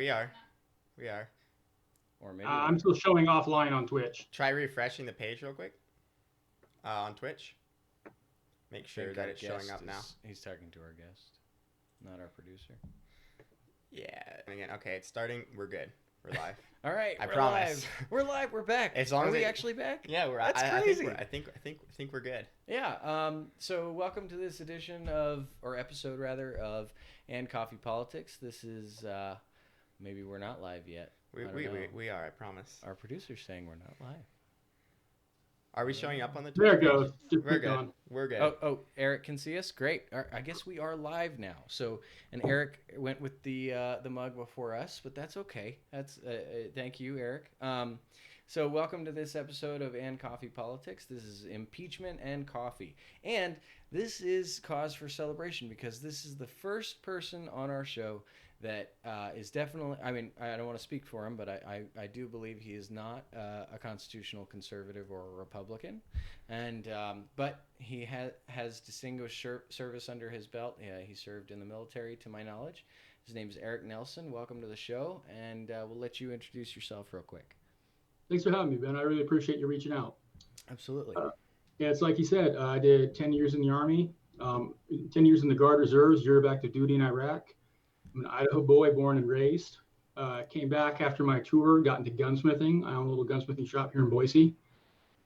We are. We are. Or maybe we're I'm not. still showing offline on Twitch. Try refreshing the page real quick on Twitch. Make I sure think that our it's showing guest up now. is he's talking to our guest, not our producer. Yeah. And again, okay, it's starting. We're good. We're live. All right, I we're promise. live. We're live. We're back. As long Are as we it- actually back? Yeah, we're. That's I crazy. think we're good. Yeah. So welcome to this edition of, or episode rather, of And Coffee Politics. This is maybe we're not live yet. We I don't we, know. we are. I promise. Our producer's saying we're not live. Are we showing up on the Twitch There it page? goes. Just We're click good. on. We're good. Oh, Eric can see us. Great. I guess we are live now. So, and Eric went with the mug before us, but that's okay. That's thank you, Eric. So welcome to this episode of And Coffee Politics. This is Impeachment and Coffee, and this is cause for celebration because this is the first person on our show that is definitely. I mean, I don't want to speak for him, but I do believe he is not a constitutional conservative or a Republican. And but he has distinguished service under his belt. Yeah, he served in the military, to my knowledge. His name is Erik Nelson. Welcome to the show, and we'll let you introduce yourself real quick. Thanks for having me, Ben. I really appreciate you reaching out. Absolutely. Yeah, it's like you said, I did 10 years in the Army, 10 years in the Guard Reserves, year of active duty in Iraq. I'm an Idaho boy, born and raised. Came back after my tour, got into gunsmithing. I own a little gunsmithing shop here in Boise.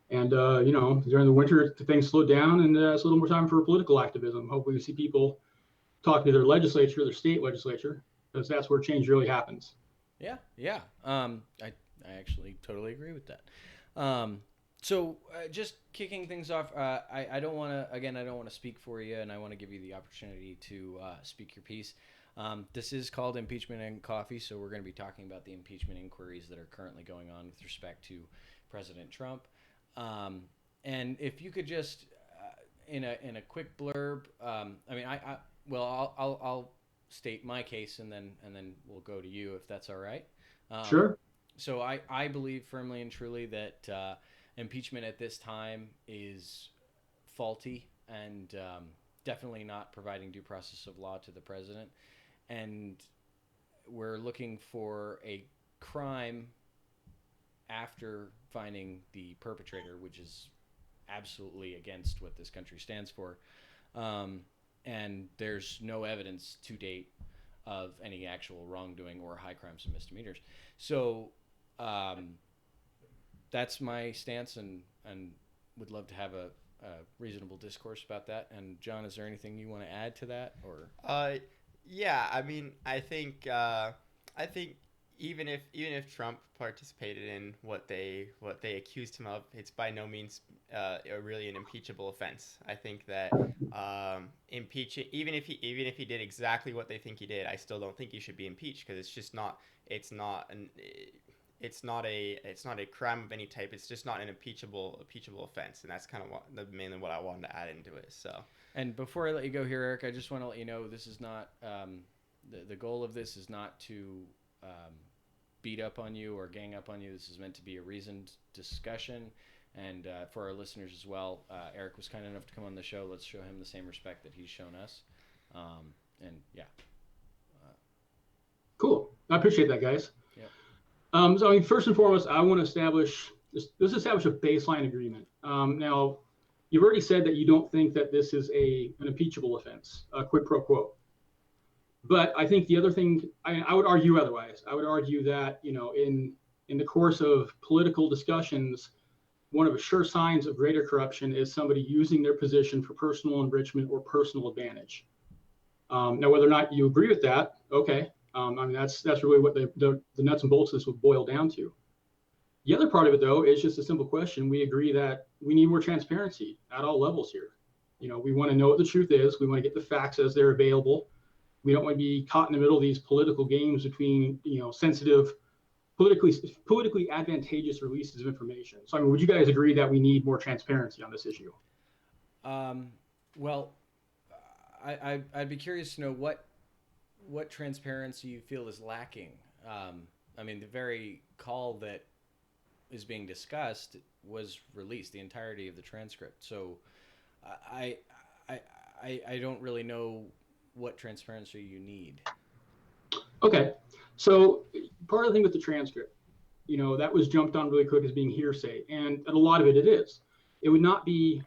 And, during the winter, things slowed down, and it's a little more time for political activism. Hopefully, we see people talking to their legislature, their state legislature, because that's where change really happens. Yeah. I actually totally agree with that. So just kicking things off, I don't want to, again, I don't want to speak for you, and I want to give you the opportunity to speak your piece. This is called Impeachment and Coffee, so we're going to be talking about the impeachment inquiries that are currently going on with respect to President Trump. And if you could just, in a quick blurb, I'll state my case, and then we'll go to you if that's all right. Sure. So I believe firmly and truly that impeachment at this time is faulty and definitely not providing due process of law to the president. And we're looking for a crime after finding the perpetrator, which is absolutely against what this country stands for. And there's no evidence to date of any actual wrongdoing or high crimes and misdemeanors. So that's my stance, and would love to have a reasonable discourse about that. And John, is there anything you want to add to that, or? Yeah. I mean, I think even if Trump participated in what they accused him of, it's by no means really an impeachable offense. I think that impeaching, even if he did exactly what they think he did, I still don't think he should be impeached because it's not a crime of any type. It's just not an impeachable offense, and that's kind of mainly what I wanted to add into it. So. And before I let you go here, Eric, I just want to let you know this is not the goal of this is not to beat up on you or gang up on you. This is meant to be a reasoned discussion, and for our listeners as well. Eric was kind enough to come on the show. Let's show him the same respect that he's shown us. And yeah. Cool. I appreciate that, guys. Yep. So, first and foremost, I want to establish a baseline agreement. Now, you've already said that you don't think that this is an impeachable offense, a quid pro quo. But I think the other thing, I would argue otherwise. I would argue that, in the course of political discussions, one of the sure signs of greater corruption is somebody using their position for personal enrichment or personal advantage. Now, whether or not you agree with that, okay. That's really what the nuts and bolts of this would boil down to. The other part of it, though, is just a simple question. We agree that we need more transparency at all levels here. We want to know what the truth is. We want to get the facts as they're available. We don't want to be caught in the middle of these political games between, sensitive, politically advantageous releases of information. So, would you guys agree that we need more transparency on this issue? Well, I'd be curious to know what transparency you feel is lacking. The very call that is being discussed was released, the entirety of the transcript. So I don't really know what transparency you need. Okay. So part of the thing with the transcript, that was jumped on really quick as being hearsay. And a lot of it is. It would not be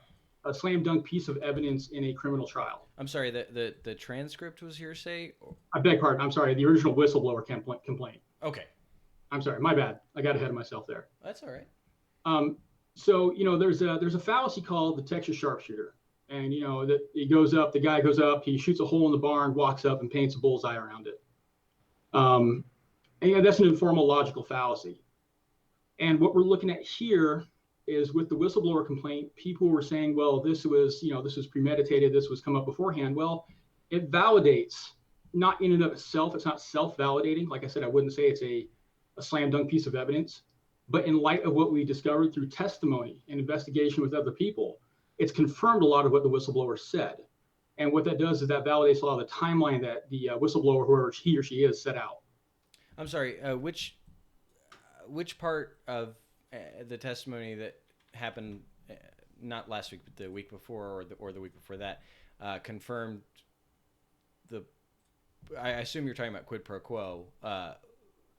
a slam dunk piece of evidence in a criminal trial. I'm sorry, the transcript was hearsay? I beg pardon. I'm sorry. The original whistleblower complaint. Okay. I'm sorry. My bad. I got ahead of myself there. That's all right. So there's a fallacy called the Texas sharpshooter, and that the guy goes up, he shoots a hole in the barn, walks up, and paints a bullseye around it. And that's an informal logical fallacy. And what we're looking at here is with the whistleblower complaint, people were saying, well, this was premeditated, this was come up beforehand. Well, it validates, not in and of itself, it's not self-validating. Like I said, I wouldn't say it's a slam dunk piece of evidence. But in light of what we discovered through testimony and investigation with other people, it's confirmed a lot of what the whistleblower said. And what that does is that validates a lot of the timeline that the whistleblower, whoever he or she is, set out. I'm sorry, which part of the testimony that happened not last week, but the week before or the week before that confirmed I assume you're talking about quid pro quo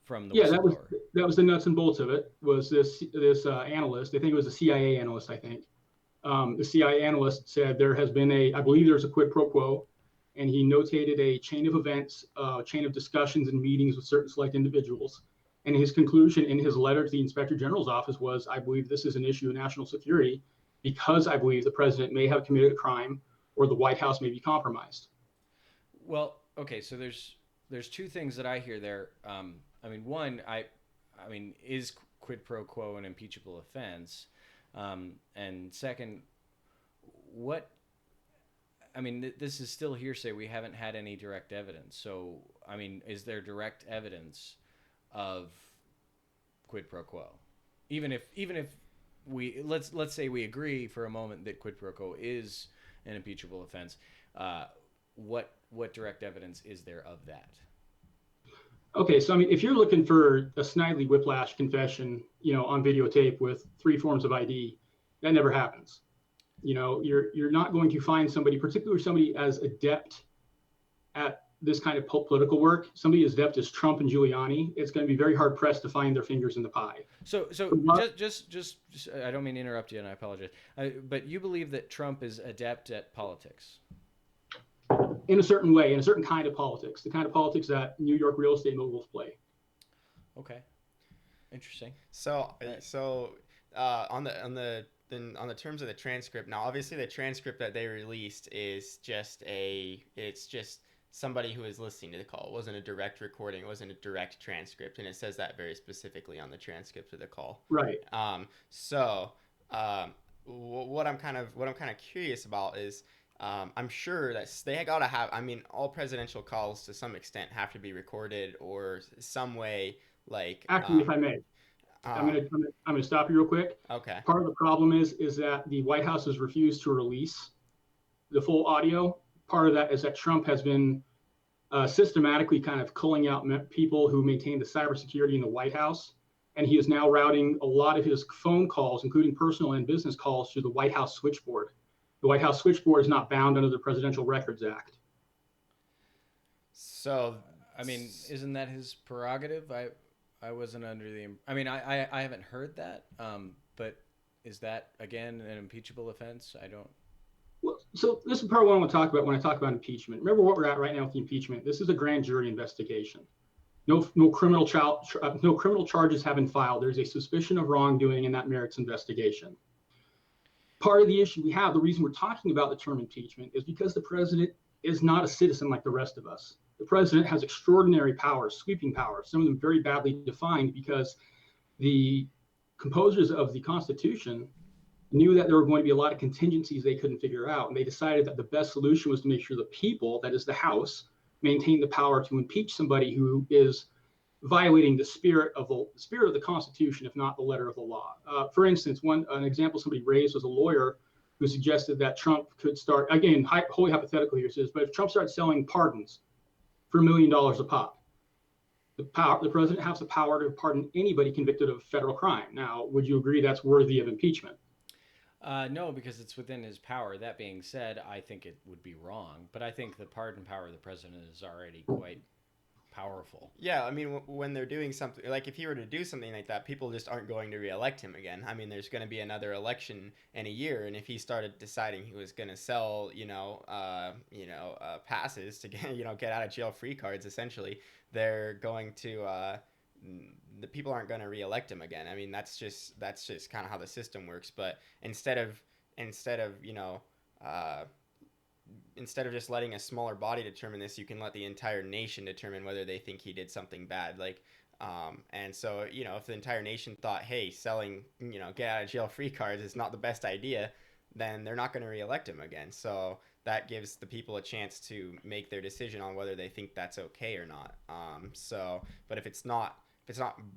from the whistleblower. that was the nuts and bolts of it. Was this analyst? I think it was a CIA analyst. I think the CIA analyst said there has been I believe there's a quid pro quo, and he notated a chain of events, chain of discussions and meetings with certain select individuals. And his conclusion in his letter to the Inspector General's office was, I believe this is an issue of national security because I believe the president may have committed a crime or the White House may be compromised. Well, okay, so there's two things that I hear there. One, is quid pro quo an impeachable offense? And second, this is still hearsay. We haven't had any direct evidence. So, is there direct evidence of quid pro quo? Even if we let's say we agree for a moment that quid pro quo is an impeachable offense, what direct evidence is there of that? Okay, so if you're looking for a Snidely Whiplash confession, on videotape with 3 forms of ID, that never happens. You're not going to find somebody, particularly somebody as adept at this kind of political work, somebody as adept as Trump and Giuliani. It's going to be very hard pressed to find their fingers in the pie. So just I don't mean to interrupt you, and I apologize. But you believe that Trump is adept at politics? In a certain way, in a certain kind of politics, the kind of politics that New York real estate moguls play. Okay, interesting. So on the terms of the transcript, now obviously the transcript that they released is just somebody who was listening to the call. It wasn't a direct recording. It wasn't a direct transcript, and it says that very specifically on the transcript of the call. Right. What I'm kind of curious about is. I'm sure that they got to have. All presidential calls to some extent have to be recorded or some way. Actually, if I may, I'm gonna stop you real quick. Okay. Part of the problem is that the White House has refused to release the full audio. Part of that is that Trump has been systematically kind of culling out people who maintain the cybersecurity in the White House, and he is now routing a lot of his phone calls, including personal and business calls, through the White House switchboard. The White House switchboard is not bound under the Presidential Records Act. So, isn't that his prerogative? I wasn't under the. I haven't heard that. But is that again an impeachable offense? I don't. Well, so this is part of what I want to talk about when I talk about impeachment. Remember what we're at right now with the impeachment. This is a grand jury investigation. No criminal charges have been filed. There's a suspicion of wrongdoing, and that merits investigation. Part of the issue we have, the reason we're talking about the term impeachment, is because the president is not a citizen like the rest of us. The president has extraordinary powers, sweeping powers, some of them very badly defined, because the composers of the Constitution knew that there were going to be a lot of contingencies they couldn't figure out. And they decided that the best solution was to make sure the people, that is the House, maintain the power to impeach somebody who is violating the spirit of the Constitution, if not the letter of the law. For instance, an example somebody raised was a lawyer who suggested that Trump could start, again, wholly hypothetical here, says, but if Trump starts selling pardons for $1 million a pop, the president has the power to pardon anybody convicted of federal crime. Now, would you agree that's worthy of impeachment? No, because it's within his power. That being said, I think it would be wrong, but I think the pardon power of the president is already quite powerful. Yeah, I mean, when they're doing something like if he were to do something like that, people just aren't going to reelect him again. I mean, there's going to be another election in a year, and if he started deciding he was going to sell, passes to get, get out of jail free cards, essentially, they're going to the people aren't going to reelect him again. I mean, that's just kind of how the system works. But instead of uh, instead of just letting a smaller body determine this, you can let the entire nation determine whether they think he did something bad. And so, if the entire nation thought, hey, selling, get out of jail free cards is not the best idea, then they're not going to reelect him again. So that gives the people a chance to make their decision on whether they think that's okay or not. But if it's not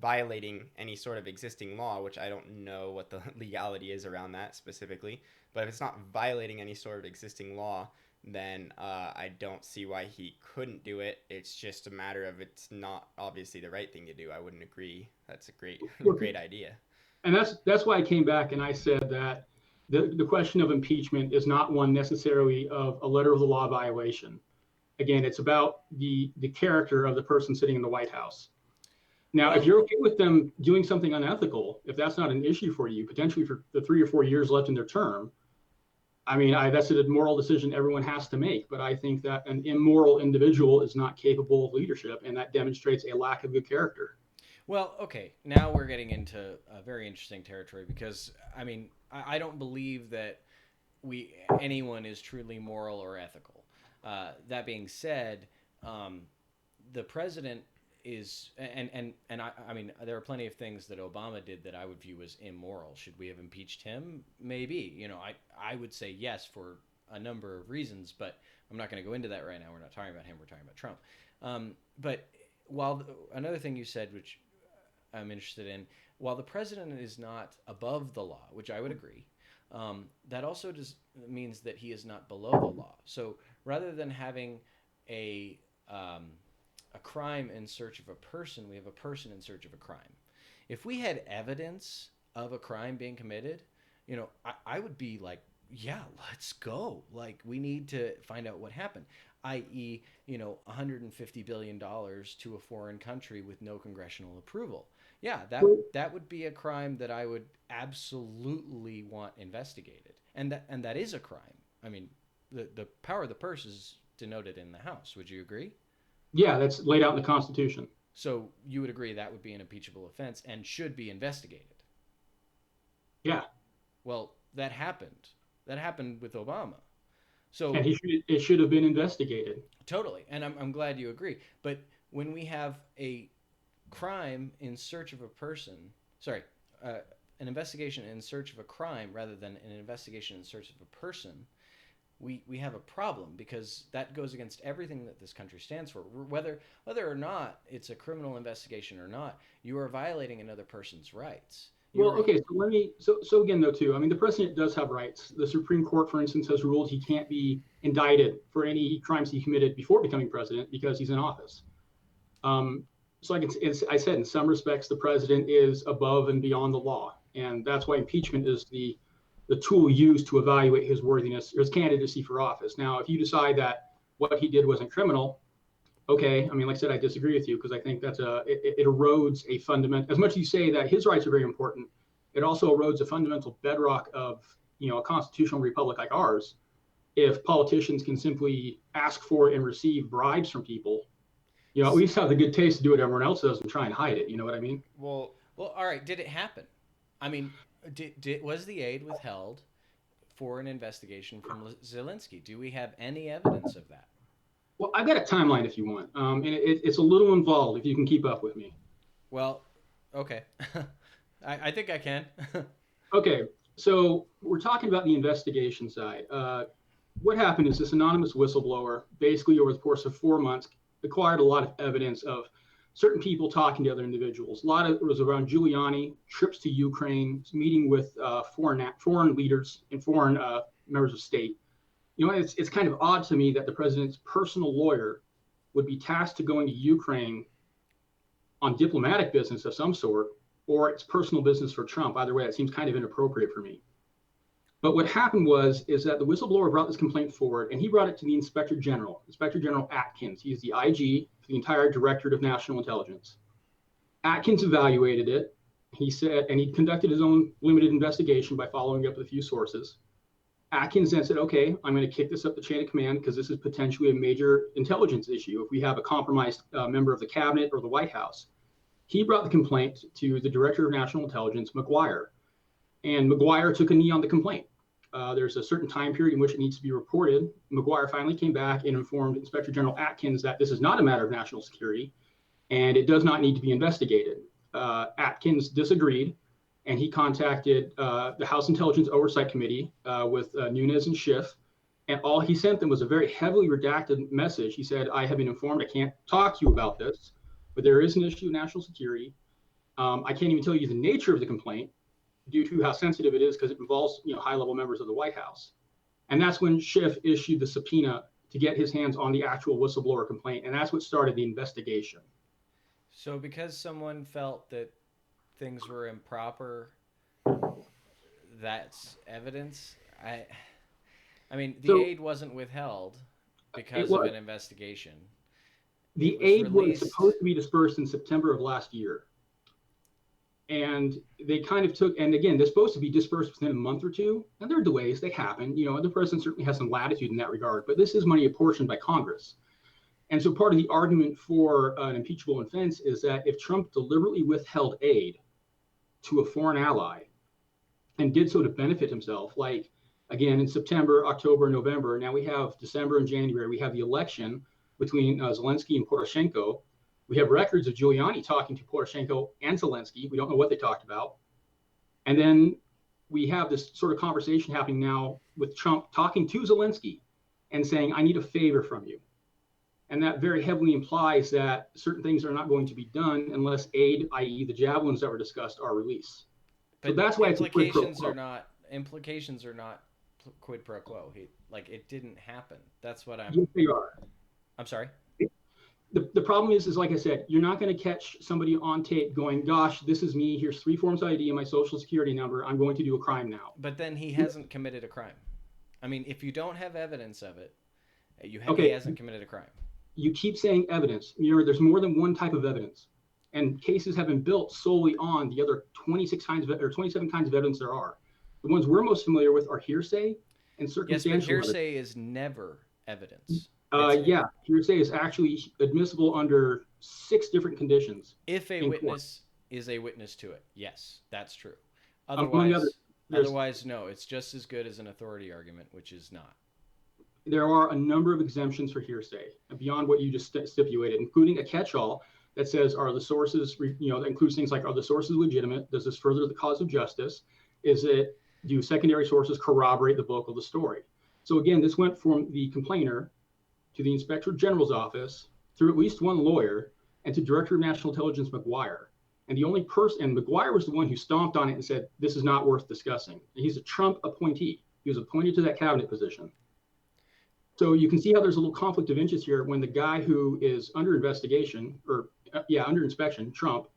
violating any sort of existing law, which I don't know what the legality is around that specifically, but if it's not violating any sort of existing law, then I don't see why he couldn't do it. It's just a matter of it's not obviously the right thing to do. I wouldn't agree. That's a great great idea. And that's why I came back and I said that the question of impeachment is not one necessarily of a letter of the law violation. Again, it's about the character of the person sitting in the White House. Now, if you're okay with them doing something unethical, if that's not an issue for you, potentially for the 3 or 4 years left in their term, I mean, that's a moral decision everyone has to make. But I think that an immoral individual is not capable of leadership, and that demonstrates a lack of good character. Well, okay, now we're getting into a very interesting territory because, I mean, I don't believe that anyone is truly moral or ethical. That being said, the president is and I mean there are plenty of things that Obama did that I would view as immoral. Should we have impeached him? Maybe. I would say yes for a number of reasons, but I'm not going to go into that right now. We're not talking about him. We're talking about Trump. But another thing you said, which I'm interested in, while the president is not above the law, which I would agree, that also means that he is not below the law. So rather than having a crime in search of a person, we have a person in search of a crime. If we had evidence of a crime being committed, I would be like, yeah, let's go. Like, we need to find out what happened, i.e., $150 billion to a foreign country with no congressional approval. Yeah, that would be a crime that I would absolutely want investigated. And that is a crime. I mean, the power of the purse is denoted in the House. Would you agree? Yeah, that's laid out in the Constitution. So you would agree that would be an impeachable offense and should be investigated? Yeah. Well, that happened. That happened with Obama. So and it should have been investigated. Totally, and I'm glad you agree. But when we have a crime in search of a person, an investigation in search of a crime rather than an investigation in search of a person, we have a problem because that goes against everything that this country stands for. Whether or not it's a criminal investigation or not, you are violating another person's rights. Okay, so again though too, I mean the president does have rights. The Supreme Court, for instance, has ruled he can't be indicted for any crimes he committed before becoming president because he's in office. So I said in some respects the president is above and beyond the law, and that's why impeachment is the tool used to evaluate his worthiness or his candidacy for office. Now, if you decide that what he did wasn't criminal, okay, I mean, like I said, I disagree with you because I think it erodes a fundamental, as much as you say that his rights are very important, it also erodes a fundamental bedrock of, a constitutional republic like ours. If politicians can simply ask for and receive bribes from people, at least have the good taste to do what everyone else does and try and hide it. You know what I mean? Well, all right. Did it happen? I mean, was the aid withheld for an investigation from Zelensky? Do we have any evidence of that? Well, I've got a timeline if you want, and it's a little involved if you can keep up with me. Well, okay. I think I can. Okay, so we're talking about the investigation side. What happened is this anonymous whistleblower, basically over the course of 4 months, acquired a lot of evidence of certain people talking to other individuals. A lot of it was around Giuliani, trips to Ukraine, meeting with foreign leaders and foreign members of state. It's kind of odd to me that the president's personal lawyer would be tasked to going to Ukraine on diplomatic business of some sort, or it's personal business for Trump. Either way, it seems kind of inappropriate for me. But what happened is that the whistleblower brought this complaint forward, and he brought it to the Inspector General, Inspector General Atkins. He's the IG for the entire Directorate of National Intelligence. Atkins evaluated it. He said, and he conducted his own limited investigation by following up with a few sources. Atkins then said, okay, I'm going to kick this up the chain of command because this is potentially a major intelligence issue if we have a compromised member of the cabinet or the White House. He brought the complaint to the Director of National Intelligence, McGuire, and McGuire took a knee on the complaint. There's a certain time period in which it needs to be reported. McGuire finally came back and informed Inspector General Atkins that this is not a matter of national security and it does not need to be investigated. Atkins disagreed, and he contacted the House Intelligence Oversight Committee with Nunes and Schiff, and all he sent them was a very heavily redacted message. He said, I have been informed, I can't talk to you about this, but there is an issue of national security. I can't even tell you the nature of the complaint due to how sensitive it is because it involves high-level members of the White House. And that's when Schiff issued the subpoena to get his hands on the actual whistleblower complaint, and that's what started the investigation. So because someone felt that things were improper, that's evidence? I mean, the aid wasn't withheld because of an investigation. The aid was supposed to be dispersed in September of last year. And they kind of took, and again, they're supposed to be dispersed within a month or two. And there are delays, they happen. The president certainly has some latitude in that regard, but this is money apportioned by Congress. And so part of the argument for an impeachable offense is that if Trump deliberately withheld aid to a foreign ally and did so to benefit himself, like, again, in September, October, November, now we have December and January, we have the election between Zelensky and Poroshenko. We have records of Giuliani talking to Poroshenko and Zelensky. We don't know what they talked about. And then we have this sort of conversation happening now with Trump talking to Zelensky and saying, I need a favor from you. And that very heavily implies that certain things are not going to be done unless aid, i.e. the javelins that were discussed, are released. But so that's why implications are not quid pro quo. It didn't happen. That's what I'm... Yes, they are. I'm sorry? The problem is like I said, you're not going to catch somebody on tape going, gosh, this is me. Here's 3 forms of ID and my social security number. I'm going to do a crime now. But then he hasn't committed a crime. I mean, if you don't have evidence of it, he hasn't committed a crime. You keep saying evidence. There's more than one type of evidence. And cases have been built solely on the other 27 kinds of evidence there are. The ones we're most familiar with are hearsay and circumstantial evidence. Yes, but hearsay is never evidence. Hearsay is actually admissible under 6 different conditions. If a witness is a witness to it, yes, that's true. Otherwise, no, it's just as good as an authority argument, which is not. There are a number of exemptions for hearsay beyond what you just stipulated, including a catch-all that says, are the sources, that includes things like, are the sources legitimate? Does this further the cause of justice? Do secondary sources corroborate the bulk of the story? So again, this went from the complainer to the Inspector General's office through at least one lawyer and to Director of National Intelligence McGuire. And the only person, and McGuire was the one who stomped on it and said, this is not worth discussing. And he's a Trump appointee. He was appointed to that cabinet position. So you can see how there's a little conflict of interest here when the guy who is under investigation, under inspection, Trump,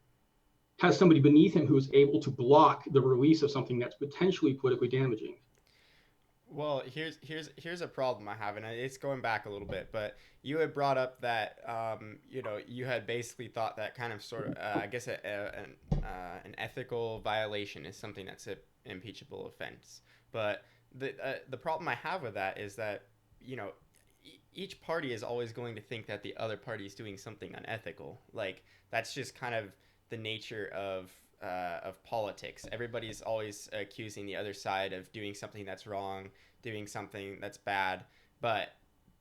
has somebody beneath him who is able to block the release of something that's potentially politically damaging. Well, here's a problem I have, and it's going back a little bit, but you had brought up that you had basically thought that kind of sort of I guess an ethical violation is something that's an impeachable offense. But the problem I have with that is that each party is always going to think that the other party is doing something unethical. Like, that's just kind of the nature of politics. Everybody's always accusing the other side of doing something that's wrong, doing something that's bad. But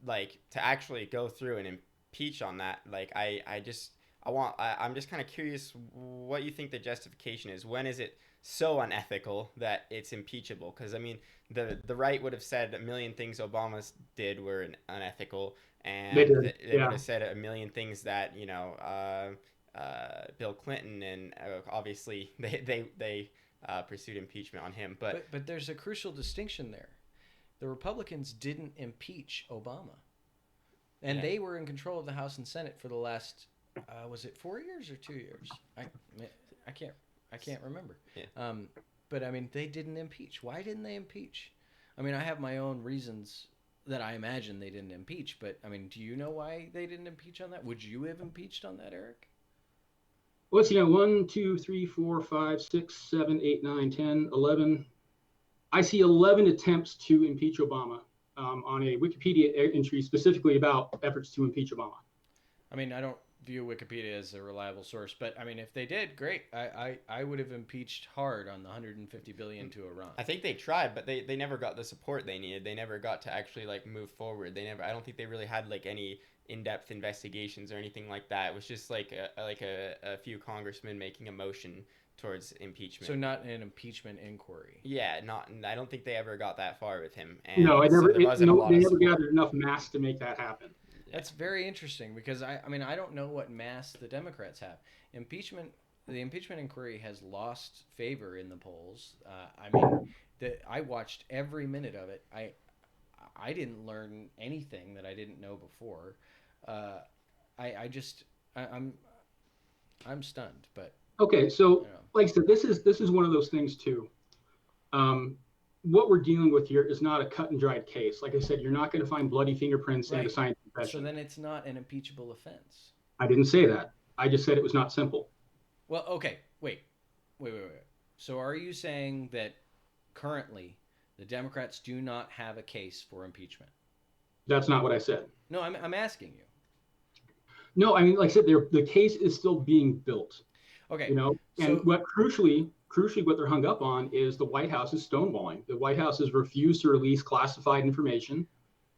like, to actually go through and impeach on that, like, I'm just kind of curious what you think the justification is. When is it so unethical that it's impeachable? Because I mean, the right would have said a million things Obama did were unethical, and they would have said a million things that Bill Clinton, and obviously they pursued impeachment on him. But there's a crucial distinction there. The Republicans didn't impeach Obama, and they were in control of the House and Senate for the last was it 4 years or 2 years? I can't remember. Yeah. But I mean, they didn't impeach. Why didn't they impeach? I mean, I have my own reasons that I imagine they didn't impeach, but I mean, do you know why they didn't impeach on that? Would you have impeached on that, Erik? Let's see, 1, 2, 3, 4, 5, 6, 7, 8, 9, 10, 11. I see 11 attempts to impeach Obama on a Wikipedia entry specifically about efforts to impeach Obama. I mean, I don't view Wikipedia as a reliable source, but I mean, if they did, great. I would have impeached hard on the 150 billion to Iran. I think they tried, but they never got the support they needed. They never got to actually like move forward. I don't think they really had like any in-depth investigations or anything like that. It was just like a few congressmen making a motion towards impeachment. So not an impeachment inquiry. Yeah, not. I don't think they ever got that far with him. And No, so there wasn't a lot they of never support. gathered enough mass to make that happen. That's very interesting because I mean, I don't know what mass the Democrats have. The impeachment inquiry has lost favor in the polls. I mean, I watched every minute of it. I didn't learn anything that I didn't know before. I'm stunned, but Okay, so you know. like I said, this is one of those things too. What we're dealing with here is not a cut and dried case. Like I said, you're not going to find bloody fingerprints and a signed confession. So then it's not an impeachable offense. I didn't say that. I just said it was not simple. Well, okay, wait. So are you saying that currently the Democrats do not have a case for impeachment? That's not what I said. No, I'm asking you. No, I mean, like I said, the case is still being built. Okay. You know, and what crucially, what they're hung up on is the White House is stonewalling. The White House has refused to release classified information,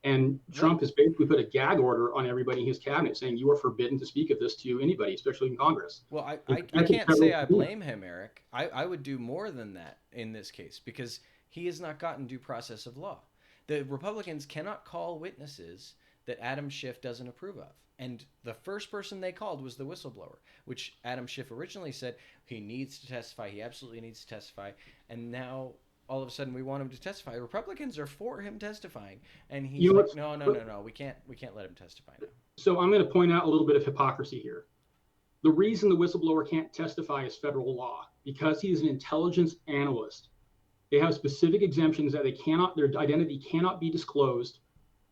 and Trump has basically put a gag order on everybody in his cabinet, saying you are forbidden to speak of this to anybody, especially in Congress. Well, I can't say I blame him, Erik. I would do more than that in this case because he has not gotten due process of law. The Republicans cannot call witnesses that Adam Schiff doesn't approve of. And the first person they called was the whistleblower, which Adam Schiff originally said he needs to testify. He absolutely needs to testify. And now all of a sudden we want him to testify. Republicans are for him testifying, and he's like, no, we can't let him testify now. So I'm going to point out a little bit of hypocrisy here. The reason the whistleblower can't testify is federal law because he is an intelligence analyst. They have specific exemptions that their identity cannot be disclosed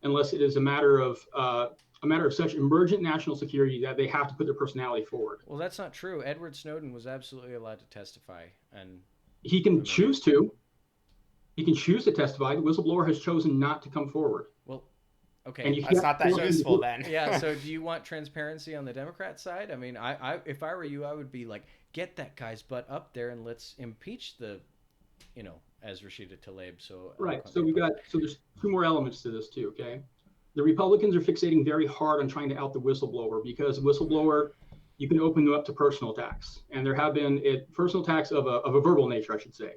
unless it is a matter of such emergent national security that they have to put their personality forward. Well, that's not true. Edward Snowden was absolutely allowed to testify, and he can choose to. He can choose to testify. The whistleblower has chosen not to come forward. Well, okay, and that's not that useful then. Yeah. So, do you want transparency on the Democrat side? I mean, I if I were you, I would be like, get that guy's butt up there and let's impeach the, as Rashida Tlaib. So right. So there's two more elements to this too. Okay. The Republicans are fixating very hard on trying to out the whistleblower because whistleblower, you can open them up to personal attacks. And there have been personal attacks of a verbal nature, I should say.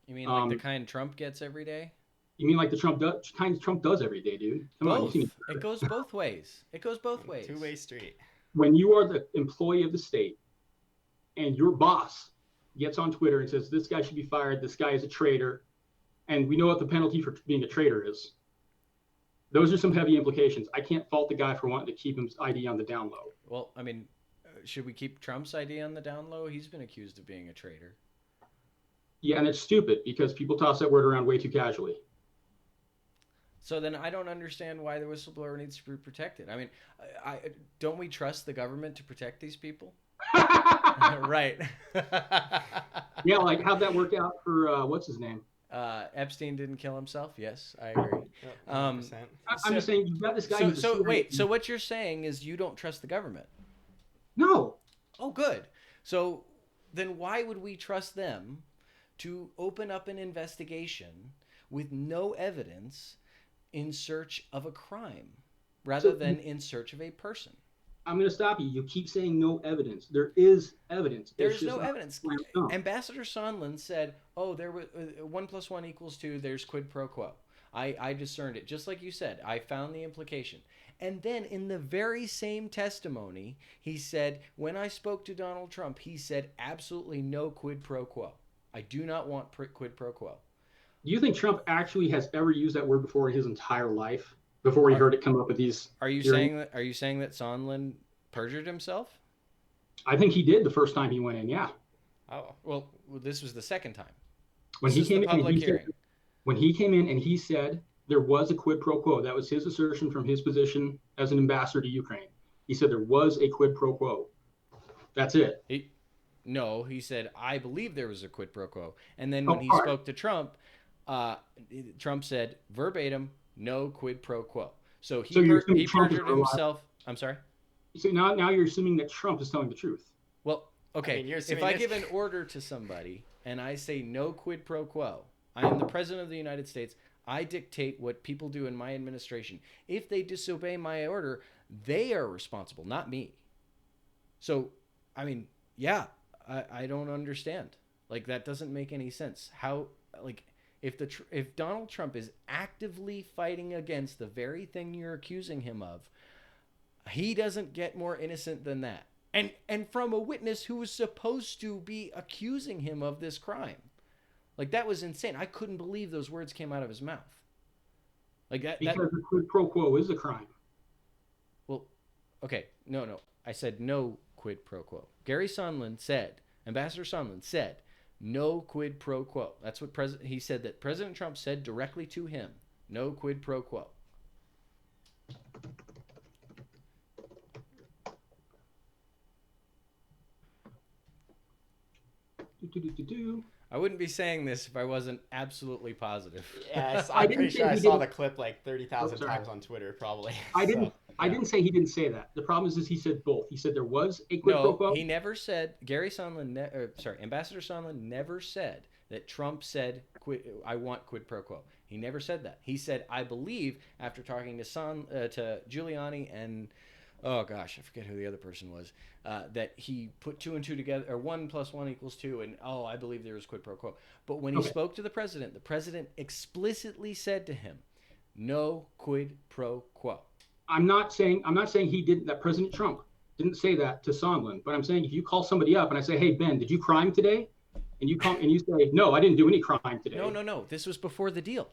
You mean like the kind Trump gets every day? You mean like the kind Trump does every day, dude? Come on, it goes both ways. It goes both ways. Two-way street. When you are the employee of the state and your boss gets on Twitter and says, this guy should be fired, this guy is a traitor, and we know what the penalty for being a traitor is. Those are some heavy implications. I can't fault the guy for wanting to keep his ID on the down low. Well, I mean, should we keep Trump's ID on the down low? He's been accused of being a traitor. Yeah, and it's stupid because people toss that word around way too casually. So then I don't understand why the whistleblower needs to be protected. I mean, don't we trust the government to protect these people? Right. Yeah, like how'd that work out for, what's his name? Epstein didn't kill himself. Yes, I agree. I'm just saying you've got this guy. So what you're saying is you don't trust the government? No. Oh, good. So then why would we trust them to open up an investigation with no evidence in search of a crime rather than in search of a person? I'm going to stop you. You keep saying no evidence. There is evidence. There's no evidence. Ambassador Sondland said, "Oh, there was 1 + 1 = 2. There's quid pro quo." I discerned it, just like you said. I found the implication. And then in the very same testimony, he said, when I spoke to Donald Trump, he said absolutely no quid pro quo. I do not want quid pro quo. Do you think Trump actually has ever used that word before in his entire life? Before he heard it come up with these. Are you saying that Sondland perjured himself? I think he did the first time he went in. Yeah. Oh well, this was the second time. When This he is came the in and public he said, hearing. when he came in and he said there was a quid pro quo, that was his assertion from his position as an ambassador to Ukraine. He said there was a quid pro quo. That's it. No, he said, I believe there was a quid pro quo. And then Oh, when he all right. spoke to Trump, Trump said verbatim, no quid pro quo. So So you're assuming he Trump is perjured a liar. himself. I'm sorry? So now you're assuming that Trump is telling the truth. Well, okay. you're If assuming I this. give an order to somebody and I say no quid pro quo, I am the president of the United States. I dictate what people do in my administration. If they disobey my order, they are responsible, not me. So, I mean, yeah, I don't understand. Like, that doesn't make any sense. How, like, if Donald Trump is actively fighting against the very thing you're accusing him of, he doesn't get more innocent than that. And from a witness who was supposed to be accusing him of this crime. Like, that was insane. I couldn't believe those words came out of his mouth. Like that. Because the quid pro quo is a crime. Well, okay, no. I said no quid pro quo. Ambassador Sondland said, no quid pro quo. That's what he said that President Trump said directly to him. No quid pro quo. I wouldn't be saying this if I wasn't absolutely positive. Yes, I I'm didn't pretty say sure I he saw didn't- the clip like 30,000 sorry. times on Twitter, probably. I didn't. So, I yeah. didn't say he didn't say that. The problem is he said both. He said there was a quid pro No, quo. he never said. Ambassador Sondland never said that Trump said, "I want quid pro quo." He never said that. He said, "I believe," after talking to Giuliani and, oh gosh, I forget who the other person was, that he put 2 and 2 together, or 1 + 1 = 2, and I believe there was quid pro quo. But when he spoke to the president explicitly said to him, "No quid pro quo." I'm not saying he didn't. That President Trump didn't say that to Sondland. But I'm saying if you call somebody up and I say, "Hey Ben, did you crime today?" and you come and you say, "No, I didn't do any crime today." No. This was before the deal.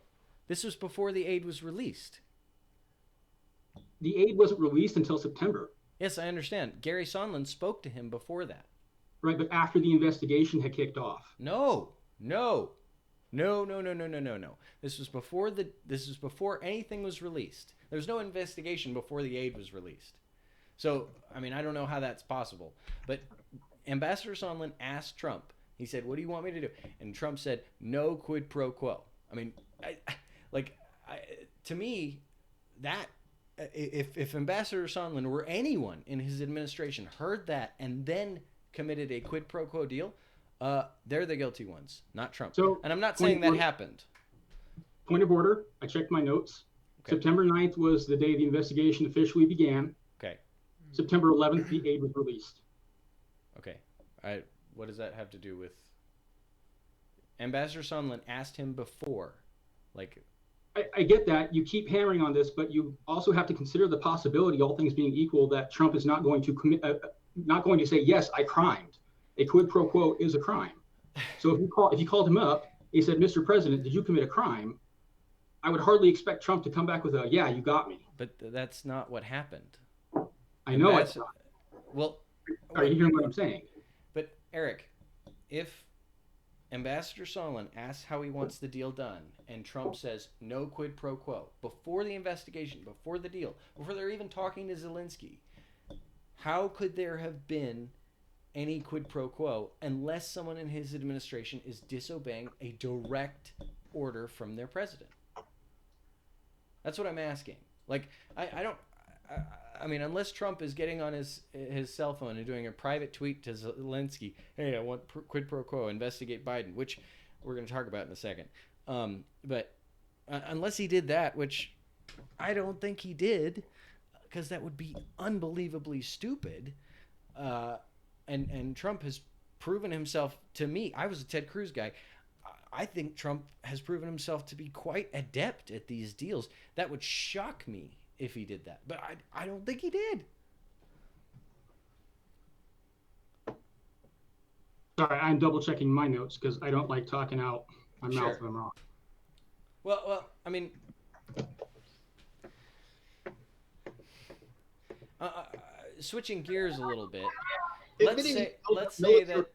This was before the aid was released. The aid wasn't released until September. Yes, I understand. Gary Sondland spoke to him before that. Right, but after the investigation had kicked off. No. This was before anything was released. There's no investigation before the aid was released. So, I mean, I don't know how that's possible. But Ambassador Sondland asked Trump, he said, "What do you want me to do?" And Trump said, "No quid pro quo." I mean, to me, that if Ambassador Sondland or anyone in his administration heard that and then committed a quid pro quo deal, they're the guilty ones, not Trump. And I'm not saying that happened. Point of order. I checked my notes. Okay. September 9th was the day the investigation officially began. Okay. September 11th, the aid was released. Okay. What does that have to do with? Ambassador Sondland asked him before, like. I get that. You keep hammering on this, but you also have to consider the possibility, all things being equal, that Trump is not going to say, "Yes, I crimed." A quid pro quo is a crime. So if you called him up, he said, "Mr. President, did you commit a crime?" I would hardly expect Trump to come back with a, "Yeah, you got me." But that's not what happened. I know it's not. Well, are you hearing what I'm saying? But Eric, if Ambassador Sondland asks how he wants the deal done, and Trump says no quid pro quo before the investigation, before the deal, before they're even talking to Zelensky, how could there have been any quid pro quo unless someone in his administration is disobeying a direct order from their president? That's what I'm asking. Like, I mean, unless Trump is getting on his cell phone and doing a private tweet to Zelensky, "Hey, I want quid pro quo, investigate Biden," which we're going to talk about in a second. But unless he did that, which I don't think he did, because that would be unbelievably stupid. And Trump has proven himself to me. I was a Ted Cruz guy. I think Trump has proven himself to be quite adept at these deals. That would shock me if he did that. But I don't think he did. Sorry, I'm double checking my notes because I don't like talking out my mouth when I'm wrong. Well, I mean, switching gears a little bit. Let's say that.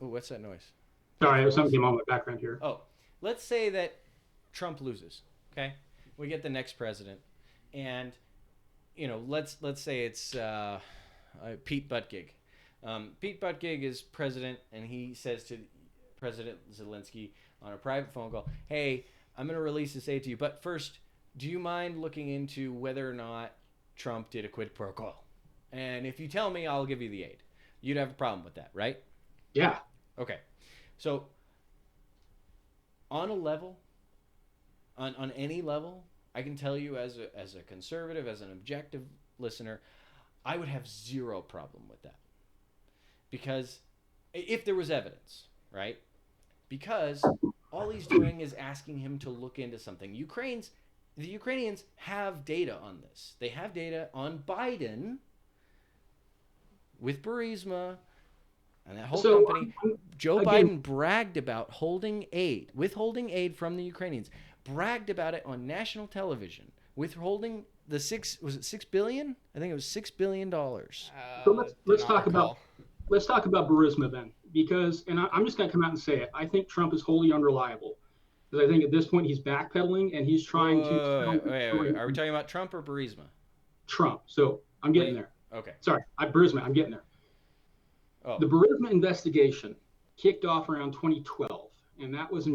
Oh, what's that noise? Sorry, something came on my background here. Oh, let's say that Trump loses. Okay, we get the next president, and let's say it's Pete Buttigieg. Pete Buttigieg is president, and he says to President Zelensky on a private phone call, "Hey, I'm going to release this aid to you, but first, do you mind looking into whether or not Trump did a quid pro quo? And if you tell me, I'll give you the aid." You'd have a problem with that, right? Yeah. Okay. So on a level, on any level, I can tell you as a conservative, as an objective listener, I would have zero problem with that. Because if there was evidence, right? Because all he's doing is asking him to look into something. The Ukrainians have data on this. They have data on Biden with Burisma and that whole company. Joe Biden bragged about withholding aid from the Ukrainians. Bragged about it on national television. Withholding the $6 billion? I think it was $6 billion. So let's talk about Burisma then, because, and I'm just going to come out and say it. I think Trump is wholly unreliable, because I think at this point he's backpedaling and he's trying to. Wait. Are we talking about Trump or Burisma? Trump. So I'm getting there. Okay. Sorry, Burisma. I'm getting there. Oh. The Burisma investigation kicked off around 2012, and that was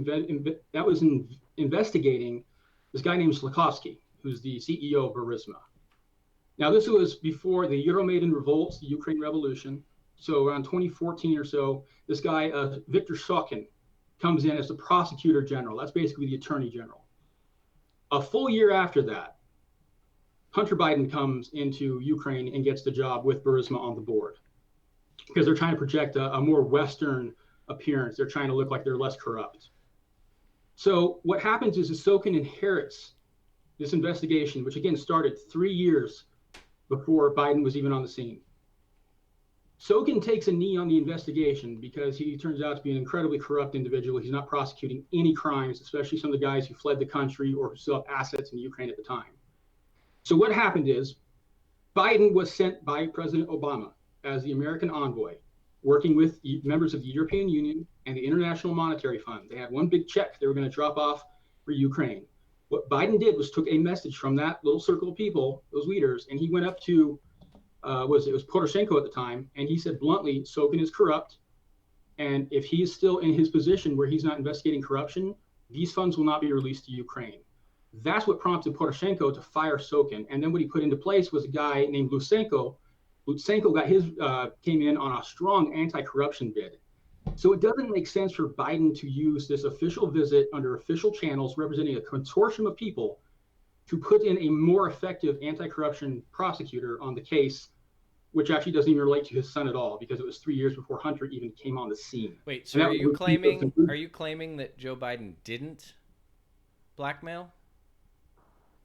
investigating this guy named Slavkovsky, who's the CEO of Burisma. Now, this was before the Euromaidan revolts, the Ukraine Revolution. So around 2014 or so, this guy, Viktor Shokin, comes in as the prosecutor general. That's basically the attorney general. A full year after that, Hunter Biden comes into Ukraine and gets the job with Burisma on the board, because they're trying to project a more Western appearance. They're trying to look like they're less corrupt. So what happens is Shokin inherits this investigation, which again started 3 years before Biden was even on the scene. Shokin takes a knee on the investigation because he turns out to be an incredibly corrupt individual. He's not prosecuting any crimes, especially some of the guys who fled the country or who still have assets in Ukraine at the time. So what happened is Biden was sent by President Obama as the American envoy, working with members of the European Union and the International Monetary Fund. They had one big check they were going to drop off for Ukraine. What Biden did was took a message from that little circle of people, those leaders, and he went up to, it was Poroshenko at the time, and he said bluntly, Shokin is corrupt, and if he is still in his position where he's not investigating corruption, these funds will not be released to Ukraine. That's what prompted Poroshenko to fire Shokin. And then what he put into place was a guy named Lutsenko. Lutsenko came in on a strong anti-corruption bid. So it doesn't make sense for Biden to use this official visit under official channels representing a consortium of people to put in a more effective anti-corruption prosecutor on the case, which actually doesn't even relate to his son at all, because it was 3 years before Hunter even came on the scene. Wait, so are you claiming that Joe Biden didn't blackmail?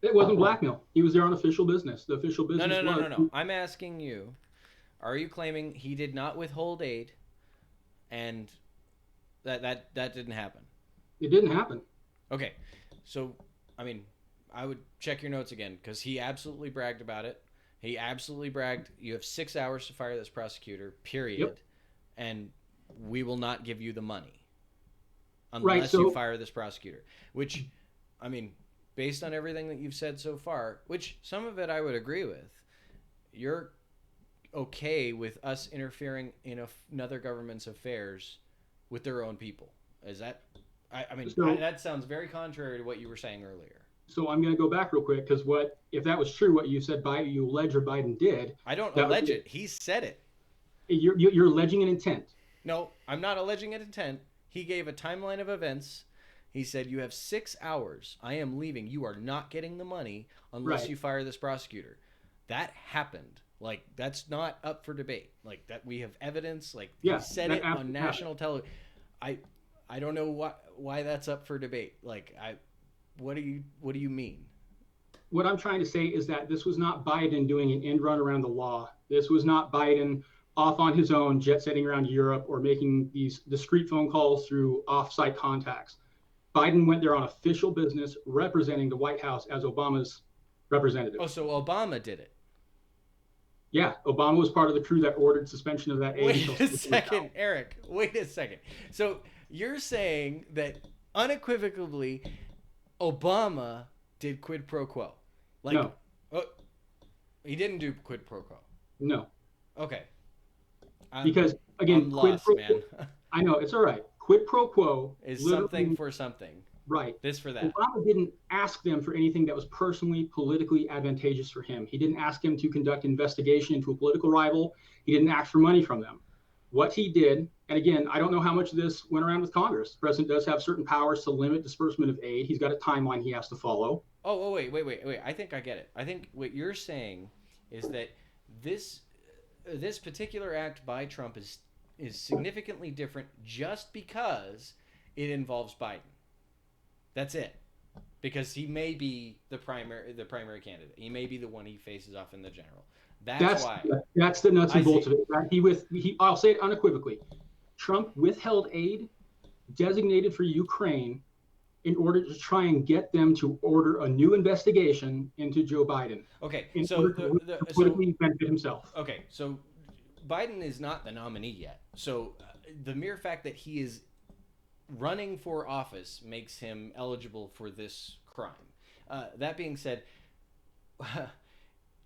It wasn't blackmail. He was there on official business. The official business No. I'm asking you, are you claiming he did not withhold aid and that didn't happen? It didn't happen. Okay. So, I mean, I would check your notes again, because he absolutely bragged about it. He absolutely bragged, you have 6 hours to fire this prosecutor, period. Yep. And we will not give you the money unless you fire this prosecutor. Which, I mean, based on everything that you've said so far, which some of it I would agree with, you're okay with us interfering in another government's affairs with their own people. Is that, that sounds very contrary to what you were saying earlier. So I'm going to go back real quick, because if that was true, what you said, you allege or Biden did. I don't allege it. He said it. You're alleging an intent. No, I'm not alleging an intent. He gave a timeline of events. He said, you have 6 hours. I am leaving. You are not getting the money unless you fire this prosecutor. That happened. Like, that's not up for debate. Like, that we have evidence. Like, he said it on national television. I don't know why that's up for debate. Like, what do you mean? What I'm trying to say is that this was not Biden doing an end run around the law. This was not Biden off on his own, jet setting around Europe or making these discreet phone calls through off-site contacts. Biden went there on official business, representing the White House as Obama's representative. Oh, so Obama did it? Yeah, Obama was part of the crew that ordered suspension of that aid. Wait a second, Erik. Wait a second. So you're saying that unequivocally Obama did quid pro quo? Like, no. Oh, he didn't do quid pro quo. No. Okay. Because again, I'm quid lost, pro man. I know, it's all right. Quid pro quo is something for something. Right. This for that. Obama didn't ask them for anything that was personally, politically advantageous for him. He didn't ask him to conduct an investigation into a political rival. He didn't ask for money from them. What he did, and again, I don't know how much of this went around with Congress. The president does have certain powers to limit disbursement of aid. He's got a timeline he has to follow. Oh, wait. I think I get it. I think what you're saying is that this particular act by Trump is significantly different just because it involves Biden. That's it. Because he may be the primary candidate. He may be the one he faces off in the general. That's why. That's the nuts and bolts of it. I'll say it unequivocally. Trump withheld aid designated for Ukraine in order to try and get them to order a new investigation into Joe Biden. Okay, so politically benefit himself. Okay, so Biden is not the nominee yet. So the mere fact that he is running for office makes him eligible for this crime. That being said,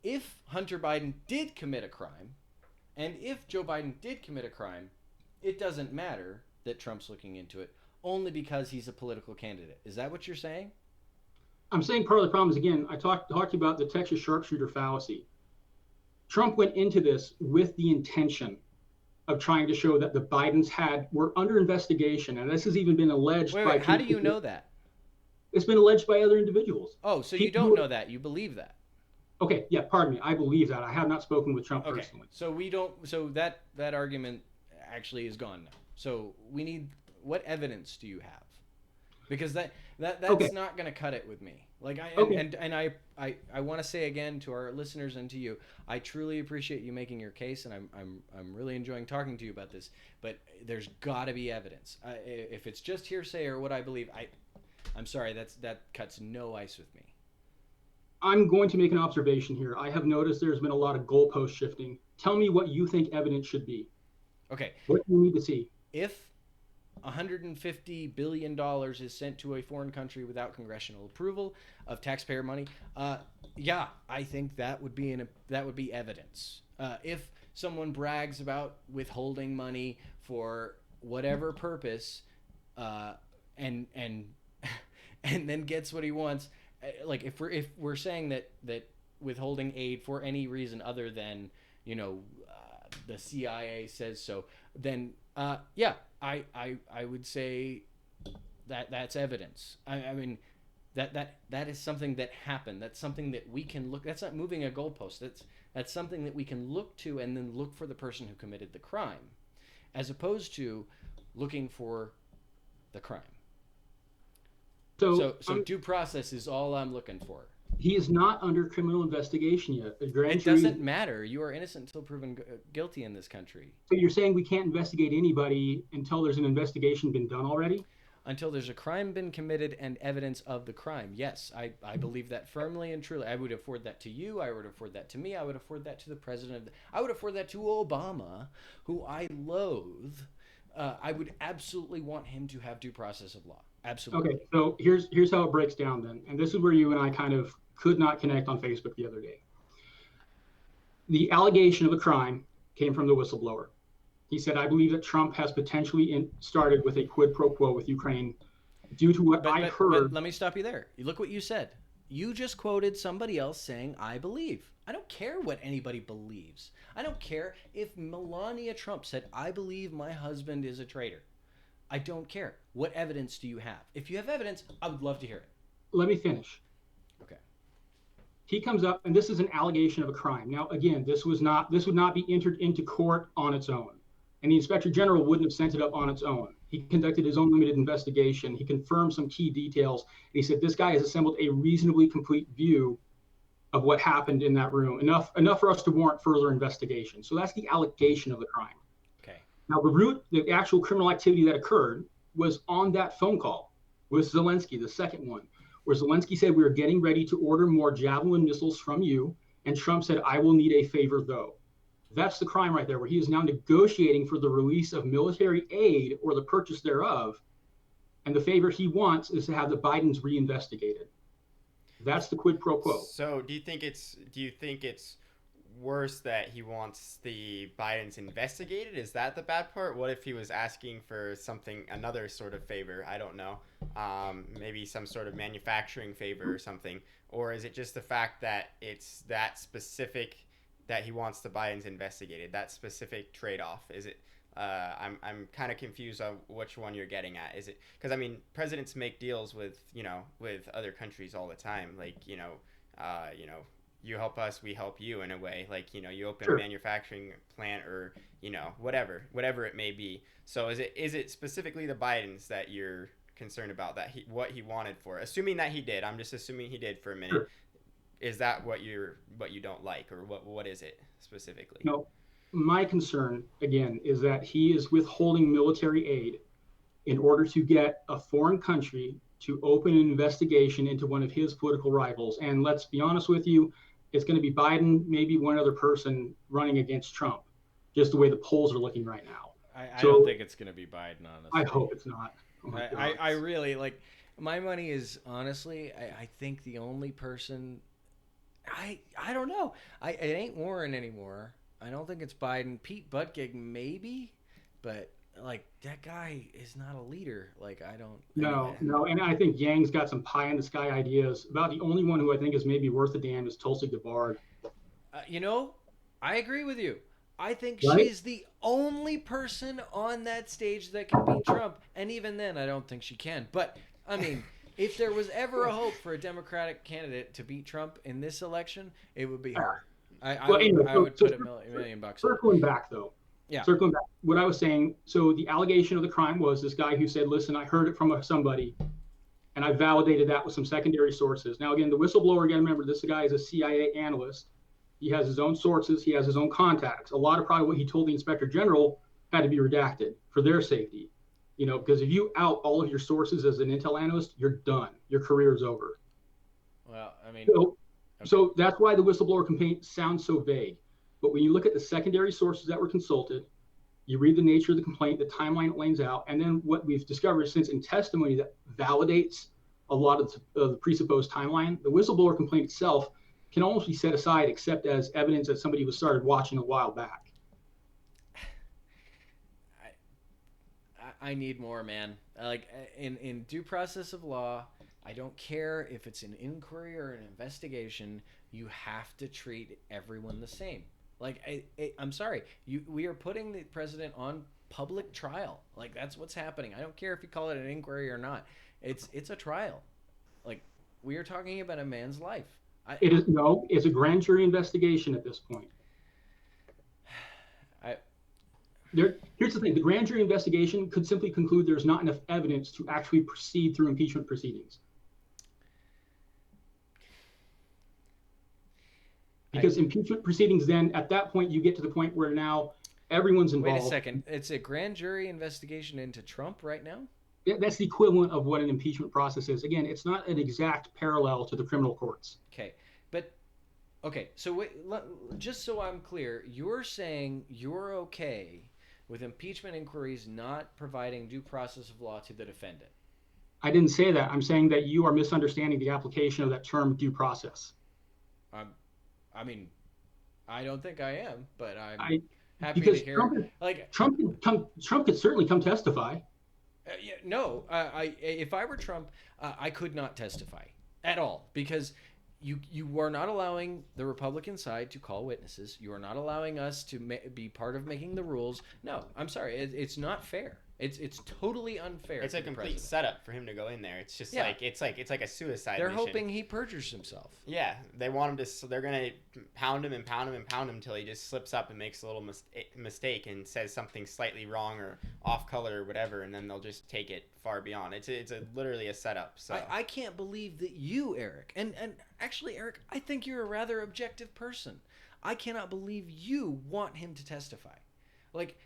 if Hunter Biden did commit a crime, and if Joe Biden did commit a crime, it doesn't matter that Trump's looking into it, only because he's a political candidate. Is that what you're saying? I'm saying part of the problem is, again, I talked about the Texas sharpshooter fallacy. Trump went into this with the intention of trying to show that the Bidens were under investigation, and this has even been alleged by. How do you know that? It's been alleged by other individuals. Oh, so you don't know that? You believe that? Okay, yeah, pardon me. I believe that. I have not spoken with Trump personally. So we don't. So that argument actually is gone now. So we need. What evidence do you have? Because that's not going to cut it with me. Like I want to say again to our listeners and to you, I truly appreciate you making your case, and I'm really enjoying talking to you about this. But there's got to be evidence. If it's just hearsay or what I believe, I'm sorry, that cuts no ice with me. I'm going to make an observation here. I have noticed there's been a lot of goalpost shifting. Tell me what you think evidence should be. Okay. What do you need to see? If $150 billion is sent to a foreign country without congressional approval of taxpayer money, yeah, I think that would be evidence. If someone brags about withholding money for whatever purpose, and then gets what he wants, like if we're saying that withholding aid for any reason other than the CIA says so, then yeah, I would say that's evidence. I mean that is something that happened. That's something that we can look. That's not moving a goalpost. That's something that we can look to and then look for the person who committed the crime, as opposed to looking for the crime. So due process is all I'm looking for. He is not under criminal investigation yet. It doesn't matter. You are innocent until proven guilty in this country. So you're saying we can't investigate anybody until there's an investigation been done already? Until there's a crime been committed and evidence of the crime. Yes, I believe that firmly and truly. I would afford that to you. I would afford that to me. I would afford that to the president. I would afford that to Obama, who I loathe. I would absolutely want him to have due process of law. Absolutely. Okay, so here's how it breaks down then. And this is where you and I kind of could not connect on Facebook the other day. The allegation of a crime came from the whistleblower. He said, I believe that Trump has potentially started with a quid pro quo with Ukraine due to what I heard. But let me stop you there. Look what you said. You just quoted somebody else saying, I believe. I don't care what anybody believes. I don't care if Melania Trump said, I believe my husband is a traitor. I don't care. What evidence do you have? If you have evidence, I would love to hear it. Let me finish. Okay. He comes up, and this is an allegation of a crime. Now, again, this would not be entered into court on its own. And the Inspector General wouldn't have sent it up on its own. He conducted his own limited investigation. He confirmed some key details. And he said, this guy has assembled a reasonably complete view of what happened in that room. Enough for us to warrant further investigation. So that's the allegation of the crime. Okay. Now, the actual criminal activity that occurred was on that phone call with Zelensky, the second one, where Zelensky said, we are getting ready to order more Javelin missiles from you. And Trump said, I will need a favor though. That's the crime right there, where he is now negotiating for the release of military aid or the purchase thereof. And the favor he wants is to have the Bidens reinvestigated. That's the quid pro quo. So do you think it's worse that he wants the Bidens investigated? Is that the bad part? What if he was asking for another sort of favor? I don't know. Maybe some sort of manufacturing favor or something. Or is it just the fact that it's that specific, that he wants the Bidens investigated, that specific trade-off? Is it? I'm kind of confused on which one you're getting at. Is it because I mean presidents make deals with other countries all the time, like you help us, we help you, in a way, like you open Sure. a manufacturing plant, or whatever it may be. So is it specifically the Bidens that you're concerned about, that what he wanted for, assuming that he did, I'm just assuming he did for a minute. Sure. Is that what you don't like, or what is it specifically? No, my concern again is that he is withholding military aid in order to get a foreign country to open an investigation into one of his political rivals. And let's be honest with you, it's going to be Biden, maybe one other person running against Trump, just the way the polls are looking right now. I don't think it's going to be Biden, honestly. I hope it's not. Oh I really, like, my money is, honestly, I think the only person, I don't know. It ain't Warren anymore. I don't think it's Biden. Pete Buttigieg, maybe, but like, that guy is not a leader. Like, I don't. No. And I think Yang's got some pie in the sky ideas. About the only one who I think is maybe worth a damn is Tulsi Gabbard. I agree with you. I think Right? she's the only person on that stage that can beat Trump. And even then, I don't think she can. But, I mean, if there was ever a hope for a Democratic candidate to beat Trump in this election, it would be her. I would put $1 million bucks. Circling back, though. Yeah. Circling back, what I was saying, so the allegation of the crime was this guy who said, listen, I heard it from somebody, and I validated that with some secondary sources. Now, again, the whistleblower, again, remember, this guy is a CIA analyst. He has his own sources. He has his own contacts. A lot of probably what he told the inspector general had to be redacted for their safety. Because if you out all of your sources as an intel analyst, you're done. Your career is over. Well, I mean. So that's why the whistleblower complaint sounds so vague. But when you look at the secondary sources that were consulted, you read the nature of the complaint, the timeline it lays out, and then what we've discovered since in testimony that validates a lot of the presupposed timeline, the whistleblower complaint itself can almost be set aside except as evidence that somebody was started watching a while back. I need more, man. Like, in due process of law, I don't care if it's an inquiry or an investigation, you have to treat everyone the same. Like, I'm sorry, we are putting the president on public trial. Like, that's what's happening. I don't care if you call it an inquiry or not. It's a trial. Like, we are talking about a man's life. It's a grand jury investigation at this point. Here's the thing. The grand jury investigation could simply conclude there's not enough evidence to actually proceed through impeachment proceedings. Because impeachment proceedings, then at that point, you get to the point where now everyone's involved. Wait a second. It's a grand jury investigation into Trump right now? That's the equivalent of what an impeachment process is. Again, it's not an exact parallel to the criminal courts. Okay. So wait, just so I'm clear, you're saying you're okay with impeachment inquiries not providing due process of law to the defendant? I didn't say that. I'm saying that you are misunderstanding the application of that term due process. I mean, I don't think I am, but I'm happy because to hear. Trump could certainly come testify. If I were Trump, I could not testify at all, because you are not allowing the Republican side to call witnesses. You are not allowing us to be part of making the rules. No, I'm sorry. It's not fair. It's totally unfair. It's a complete setup for him to go in there. It's just like it's like a suicide They're mission. hoping he perjures himself. Yeah, they want him to. They're gonna pound him and pound him and pound him until he just slips up and makes a little mistake and says something slightly wrong or off color or whatever, and then they'll just take it far beyond. It's literally a setup. So I can't believe that you, Eric, and actually, Eric, I think you're a rather objective person. I cannot believe you want him to testify. Like,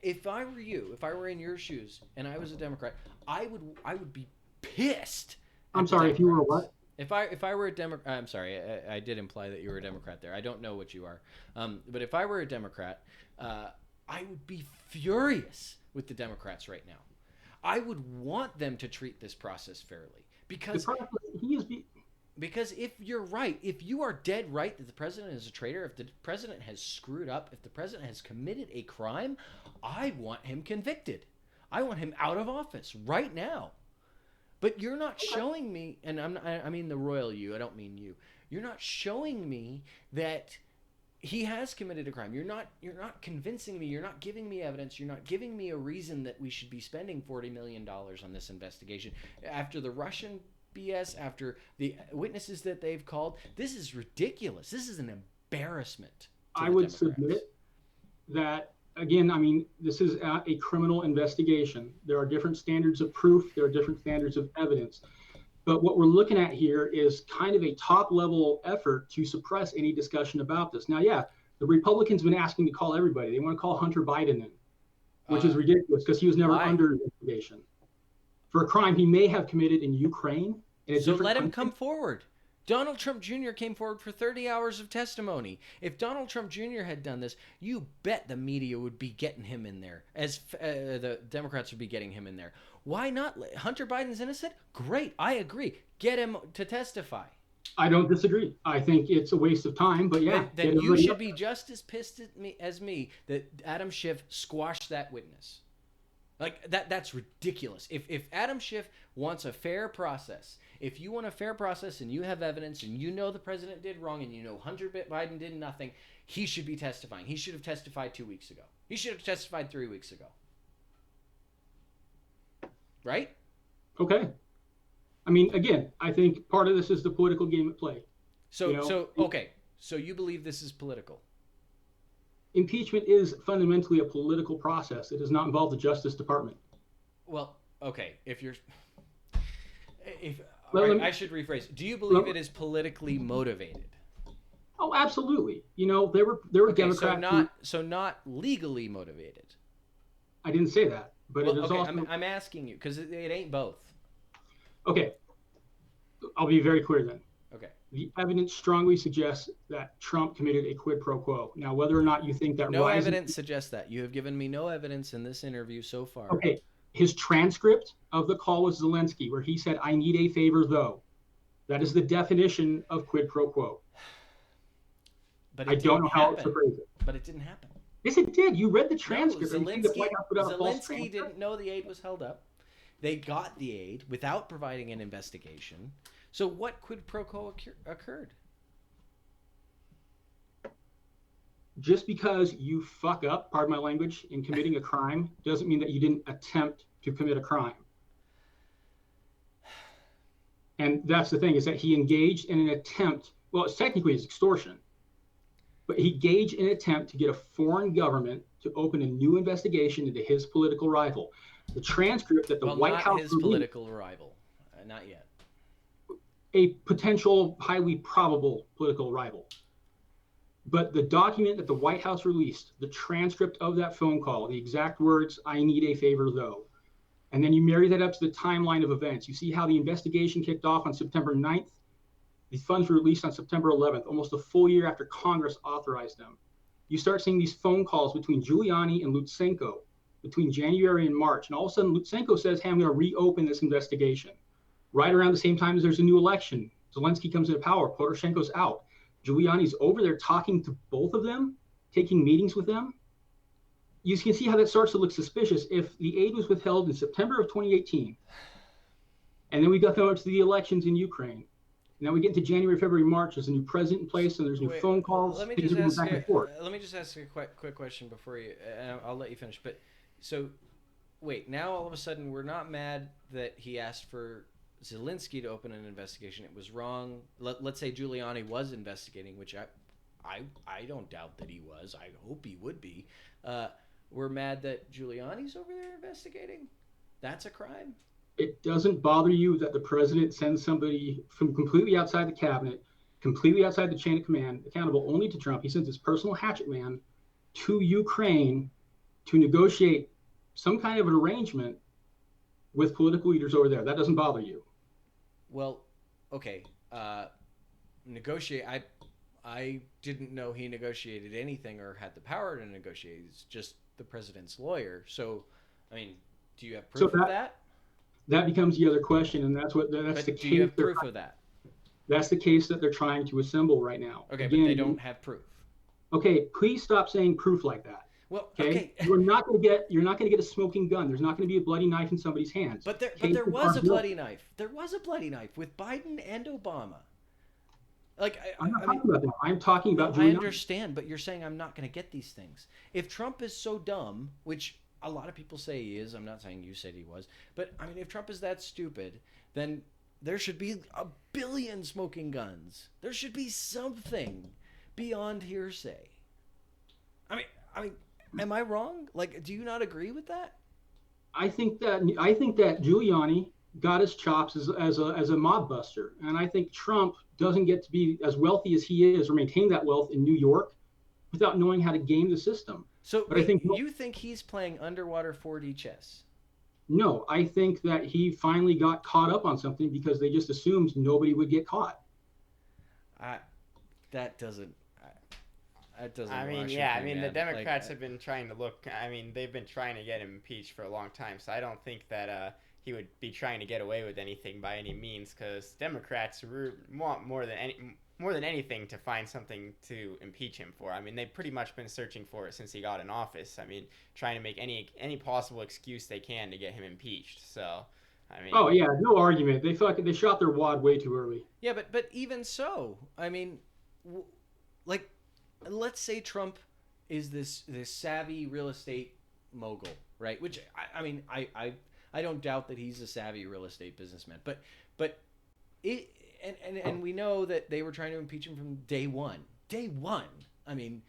if I were you, if I were in your shoes and I was a Democrat, I would be pissed. I'm sorry, if you were what? If I were a Democrat, I'm sorry, I did imply that you were a Democrat there. I don't know what you are, but if I were a Democrat, I would be furious with the Democrats right now. I would want them to treat this process fairly because if you're right, if you are dead right that the president is a traitor, if the president has screwed up, if the president has committed a crime, I want him convicted. I want him out of office right now. But you're not showing me, and I mean the royal you, I don't mean you. You're not showing me that he has committed a crime. You're not convincing me. You're not giving me evidence. You're not giving me a reason that we should be spending $40 million on this investigation. After the Russian BS, after the witnesses that they've called, this is ridiculous. This is an embarrassment. I would submit that, again, I mean, this is a criminal investigation. There are different standards of proof. There are different standards of evidence. But what we're looking at here is kind of a top-level effort to suppress any discussion about this. Now, yeah, the Republicans have been asking to call everybody. They want to call Hunter Biden in, which is ridiculous because he was never under investigation for a crime he may have committed in Ukraine. So let him come forward. Donald Trump Jr. came forward for 30 hours of testimony. If Donald Trump Jr. had done this, you bet the media would be getting him in there, as the Democrats would be getting him in there. Why not? Hunter Biden's innocent? Great. I agree. Get him to testify. I don't disagree. I think it's a waste of time, but yeah. Then you should be just as pissed at me as me that Adam Schiff squashed that witness. Like that's ridiculous. If Adam Schiff wants a fair process, if you want a fair process and you have evidence and you know the president did wrong and you know Hunter Biden did nothing, he should be testifying. He should have testified 2 weeks ago. He should have testified 3 weeks ago. Right? Okay. I mean, again, I think part of this is the political game at play. Okay. So you believe this is political? Impeachment is fundamentally a political process. It does not involve the Justice Department. Well, okay. I should rephrase. Do you believe it is politically motivated? Oh, absolutely. You know, there were Democrats. So not legally motivated. I didn't say that, but it is also. I'm asking you because it ain't both. Okay, I'll be very clear then. Okay. The evidence strongly suggests that Trump committed a quid pro quo. Now, whether or not you think that no evidence suggests that. You have given me no evidence in this interview so far. Okay. His transcript of the call with Zelensky, where he said, "I need a favor, though." That is the definition of quid pro quo. But I don't know how else to phrase it. But it didn't happen. Yes, it did. You read the transcript. No, Zelensky didn't know the aid was held up. They got the aid without providing an investigation. So what quid pro quo occurred? Just because you fuck up, pardon my language, in committing a crime doesn't mean that you didn't attempt to commit a crime. And that's the thing, is that he engaged in an attempt. Well, it's technically extortion. But he engaged in an attempt to get a foreign government to open a new investigation into his political rival. The transcript that the White House not his political rival, not yet. A potential, highly probable political rival. But the document that the White House released, the transcript of that phone call, the exact words, "I need a favor, though." And then you marry that up to the timeline of events. You see how the investigation kicked off on September 9th. The funds were released on September 11th, almost a full year after Congress authorized them. You start seeing these phone calls between Giuliani and Lutsenko between January and March. And all of a sudden, Lutsenko says, "Hey, I'm going to reopen this investigation." Right around the same time as there's a new election, Zelensky comes into power, Poroshenko's out. Giuliani's over there talking to both of them, taking meetings with them. You can see how that starts to look suspicious. If the aid was withheld in September of 2018, and then we got to the elections in Ukraine, now we get into January, February, March. There's a new president in place, and there's new phone calls. Let me just ask you a quick question before you. I'll let you finish. But so, wait. Now all of a sudden, we're not mad that he asked for Zelensky to open an investigation. It was wrong. Let's say Giuliani was investigating, which I don't doubt that he was. I hope he would be. We're mad that Giuliani's over there investigating. That's a crime. It doesn't bother you that the president sends somebody from completely outside the cabinet, completely outside the chain of command, accountable only to Trump. He sends his personal hatchet man to Ukraine to negotiate some kind of an arrangement with political leaders over there. That doesn't bother you. Well, okay. negotiate. I didn't know he negotiated anything or had the power to negotiate. He's just the president's lawyer. So, I mean, do you have proof of that? That becomes the other question, and that's the case. Do you have proof of that? That's the case that they're trying to assemble right now. Okay, again, but they don't have proof. Okay, please stop saying proof like that. Well, okay. You're not going to get a smoking gun. There's not going to be a bloody knife in somebody's hands. But there was a bloody knife. There was a bloody knife with Biden and Obama. I'm not talking about that. I'm talking about Giuliani. I understand, but you're saying I'm not going to get these things. If Trump is so dumb, which a lot of people say he is, I'm not saying you said he was, but I mean, if Trump is that stupid, then there should be a billion smoking guns. There should be something beyond hearsay. I mean, am I wrong? Like, do you not agree with that? I think that Giuliani got his chops as a mob buster, and I think Trump doesn't get to be as wealthy as he is or maintain that wealth in New York without knowing how to game the system. So, but you think he's playing underwater 4D chess? No, I think that he finally got caught up on something because they just assumed nobody would get caught. That doesn't. I mean, yeah. I mean, the Democrats have been trying to look. I mean, they've been trying to get him impeached for a long time. So I don't think that he would be trying to get away with anything by any means, because Democrats want more than anything to find something to impeach him for. I mean, they've pretty much been searching for it since he got in office. I mean, trying to make any possible excuse they can to get him impeached. So, I mean. Oh yeah, no argument. They shot their wad way too early. Yeah, but even so, I mean, like, let's say Trump is this savvy real estate mogul, right? Which I mean, I don't doubt that he's a savvy real estate businessman, but it. And we know that they were trying to impeach him from day one. Day one. I mean,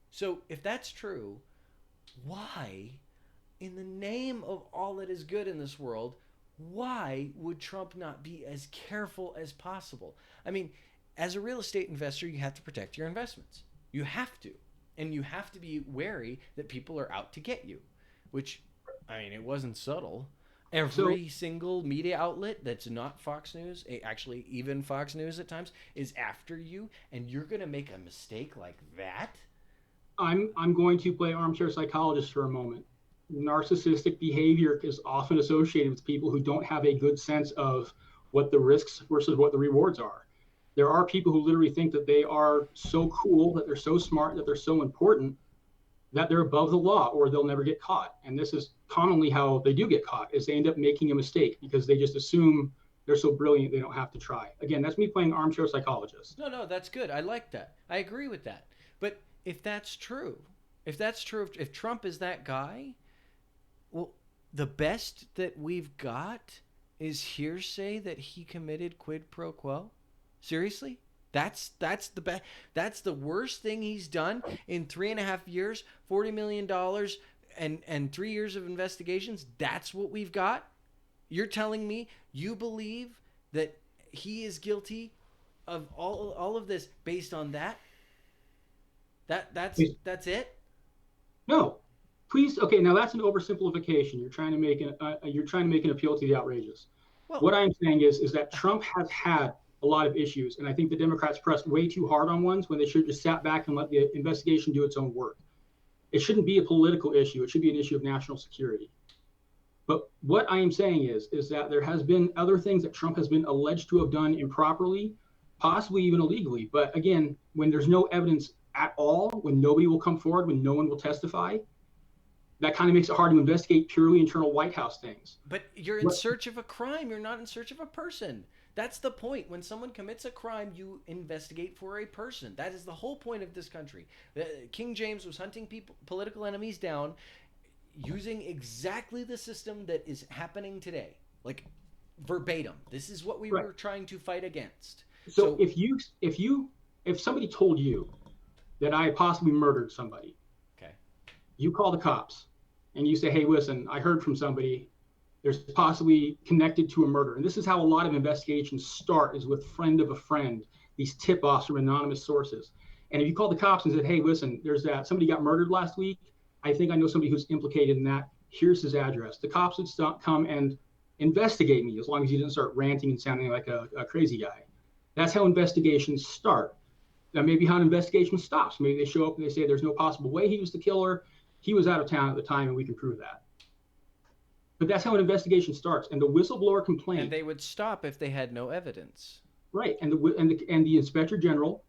so if that's true, why, in the name of all that is good in this world, why would Trump not be as careful as possible? I mean, as a real estate investor, you have to protect your investments. You have to. And you have to be wary that people are out to get you, which, I mean, it wasn't subtle. Every single media outlet that's not Fox News, actually even Fox News at times, is after you, and you're going to make a mistake like that? I'm going to play armchair psychologist for a moment. Narcissistic behavior is often associated with people who don't have a good sense of what the risks versus what the rewards are. There are people who literally think that they are so cool, that they're so smart, that they're so important, that they're above the law or they'll never get caught. And this is commonly how they do get caught, is they end up making a mistake because they just assume they're so brilliant they don't have to try. Again, that's me playing armchair psychologist. No, that's good. I like that. I agree with that. But if that's true, if Trump is that guy, well, the best that we've got is hearsay that he committed quid pro quo? Seriously? That's the best. That's the worst thing he's done in 3.5 years, $40 million, and 3 years of investigations. That's what we've got. You're telling me you believe that he is guilty of all of this based on that? That's it? No, please. Okay, now that's an oversimplification. You're trying to make an appeal to the outrageous. Well, what I'm saying is that Trump has had a lot of issues, and I think the Democrats pressed way too hard on ones when they should just sat back and let the investigation do its own work. It shouldn't be a political issue. It should be an issue of national security. But what I am saying is that there has been other things that Trump has been alleged to have done improperly, possibly even illegally. But again, when there's no evidence at all, when nobody will come forward, when no one will testify, that kind of makes it hard to investigate purely internal White House things. But you're in search of a crime. You're not in search of a person. That's the point. When someone commits a crime, you investigate for a person. That is the whole point of this country. King James was hunting political enemies down using exactly the system that is happening today. Like verbatim. This is what we were trying to fight against. So if somebody told you that I possibly murdered somebody, okay, you call the cops and you say, hey, listen, I heard from somebody there's possibly connected to a murder. And this is how a lot of investigations start, is with friend of a friend, these tip-offs from anonymous sources. And if you call the cops and said, hey, listen, there's somebody got murdered last week. I think I know somebody who's implicated in that. Here's his address. The cops would come and investigate me as long as you didn't start ranting and sounding like a crazy guy. That's how investigations start. That may be how an investigation stops. Maybe they show up and they say there's no possible way he was the killer. He was out of town at the time, and we can prove that. But that's how an investigation starts. And the whistleblower complaint. And they would stop if they had no evidence. Right. And the inspector general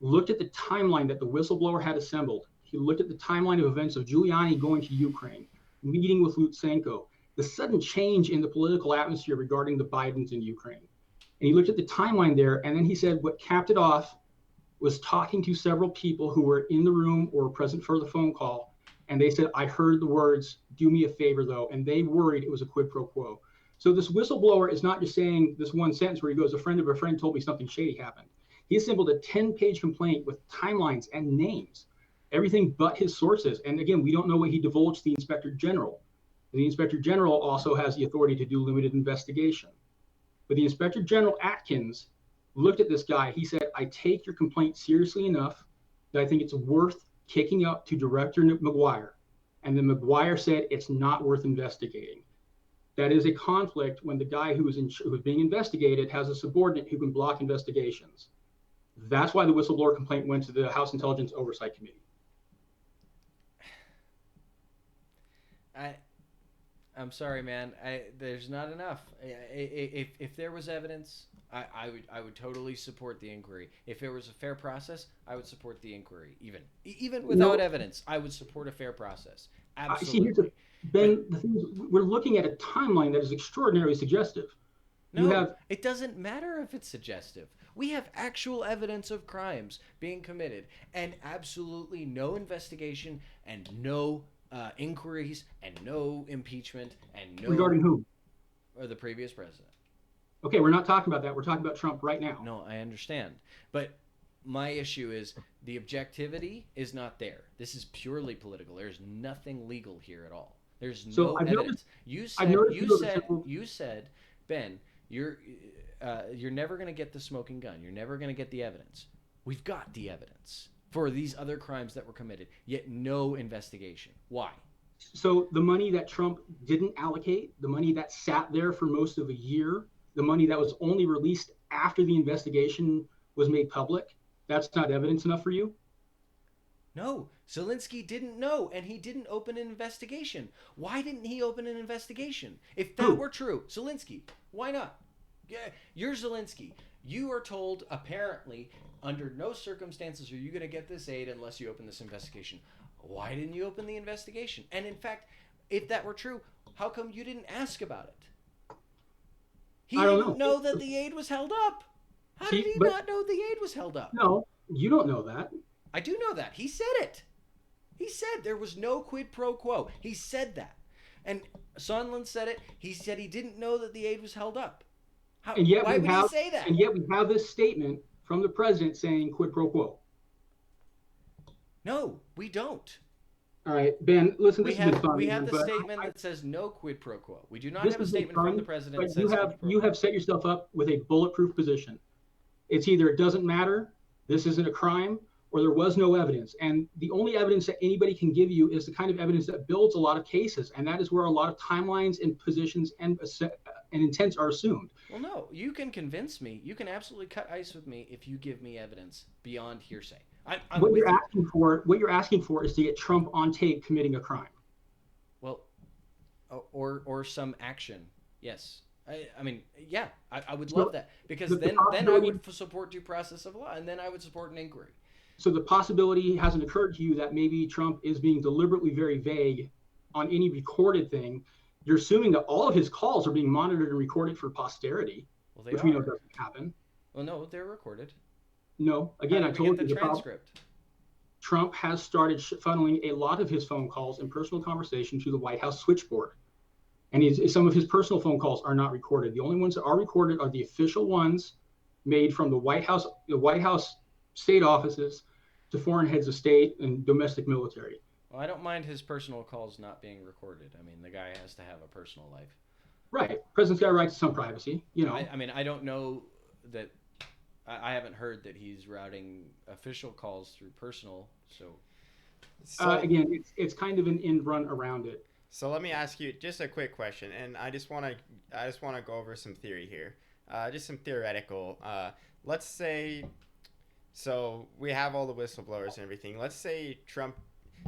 looked at the timeline that the whistleblower had assembled. He looked at the timeline of events of Giuliani going to Ukraine, meeting with Lutsenko, the sudden change in the political atmosphere regarding the Bidens in Ukraine. And he looked at the timeline there, and then he said what capped it off was talking to several people who were in the room or present for the phone call. And they said, I heard the words, do me a favor, though. And they worried it was a quid pro quo. So this whistleblower is not just saying this one sentence where he goes, a friend of a friend told me something shady happened. He assembled a 10-page complaint with timelines and names, everything but his sources. And again, we don't know what he divulged to the inspector general. The inspector general also has the authority to do limited investigation. But the inspector general, Atkins, looked at this guy. He said, I take your complaint seriously enough that I think it's worth kicking up to Director McGuire. And then McGuire said it's not worth investigating. That is a conflict when the guy who is being investigated has a subordinate who can block investigations. That's why the whistleblower complaint went to the House Intelligence Oversight Committee. I'm sorry, man. There's not enough. If there was evidence, I would totally support the inquiry. If there was a fair process, I would support the inquiry. Even without evidence, I would support a fair process. Absolutely. Ben, the thing is, we're looking at a timeline that is extraordinarily suggestive. No, it doesn't matter if it's suggestive. We have actual evidence of crimes being committed, and absolutely no investigation and no inquiries and no impeachment and no. Regarding whom? Or the previous president. Okay, we're not talking about that. We're talking about Trump right now. No, I understand. But my issue is the objectivity is not there. This is purely political. There's nothing legal here at all. There's no evidence. You said, Ben, you're never going to get the smoking gun. You're never going to get the evidence. We've got the evidence for these other crimes that were committed, yet no investigation. Why? So the money that Trump didn't allocate, the money that sat there for most of a year, the money that was only released after the investigation was made public, that's not evidence enough for you? No, Zelensky didn't know, and he didn't open an investigation. Why didn't he open an investigation? If that were true, Zelensky, why not? Yeah, you're Zelensky. You are told, apparently, under no circumstances are you going to get this aid unless you open this investigation. Why didn't you open the investigation? And in fact, if that were true, how come you didn't ask about it? He didn't know that the aid was held up. How did he not know the aid was held up? No, you don't know that. I do know that. He said it. He said there was no quid pro quo. He said that. And Sondland said it. He said he didn't know that the aid was held up. Why would he say that? And yet we have this statement from the president saying quid pro quo. No, we don't. All right, Ben, listen, we have the statement that says no quid pro quo. We do not have a statement from the president that says you have set yourself up with a bulletproof position. It's either it doesn't matter, this isn't a crime, or there was no evidence. And the only evidence that anybody can give you is the kind of evidence that builds a lot of cases. And that is where a lot of timelines and positions and intents are assumed. Well, no, you can convince me. You can absolutely cut ice with me if you give me evidence beyond hearsay. What you're asking for is to get Trump on tape committing a crime. Well, or some action. Yes. I mean, yeah, I would love that, because then I would support due process of law, and then I would support an inquiry. So the possibility hasn't occurred to you that maybe Trump is being deliberately very vague on any recorded thing. You're assuming that all of his calls are being monitored and recorded for posterity, which we know doesn't happen. Well, no, they're recorded. No, again, I told you the transcript. Trump has started funneling a lot of his phone calls and personal conversation to the White House switchboard. And some of his personal phone calls are not recorded. The only ones that are recorded are the official ones made from the White House state offices to foreign heads of state and domestic military. Well, I don't mind his personal calls not being recorded. I mean, the guy has to have a personal life. Right. President's got a right to some privacy, you know. I mean, I don't know that. I haven't heard that he's routing official calls through personal. So again, it's kind of an end run around it. So let me ask you just a quick question, and I just want to go over some theory here, just some theoretical. let's say, so we have all the whistleblowers and everything. Let's say Trump.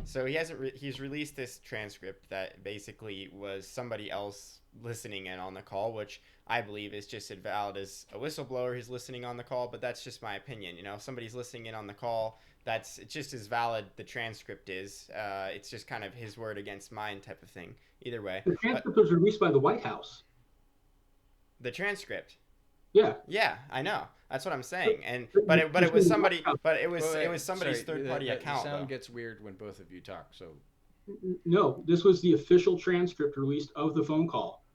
So he's released this transcript that basically was somebody else listening in on the call, which I believe is just as valid as a whistleblower who's listening on the call. But that's just my opinion. If somebody's listening in on the call, it's just as valid the transcript is. It's just kind of his word against mine type of thing. Either way. The transcript was released by the White House. The transcript. Yeah. Yeah, I know. That's what I'm saying. But it was somebody's third party account. The sound though. gets weird when both of you talk. So No, this was the official transcript released of the phone call.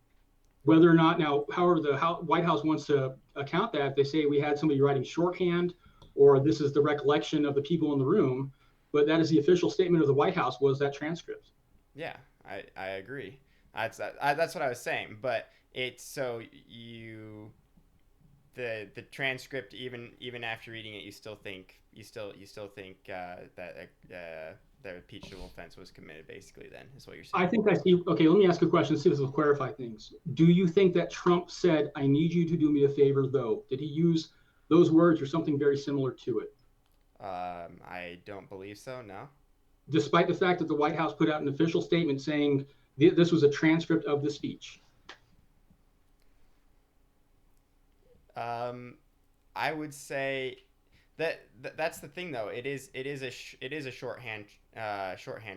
Whether or not now, however, the White House wants to account that, they say we had somebody writing shorthand, or this is the recollection of the people in the room, but that is the official statement of the White House was that transcript. Yeah, I agree. That's what I was saying. But it's the transcript, even after reading it, you still think that the impeachable offense was committed. Basically, then is what you're saying. I think I see. Okay, let me ask a question. See if this will clarify things. Do you think that Trump said, "I need you to do me a favor," though? Did he use those words or something very similar to it? I don't believe so. No. Despite the fact that the White House put out an official statement saying this was a transcript of the speech. I would say that's the thing though. It is a shorthand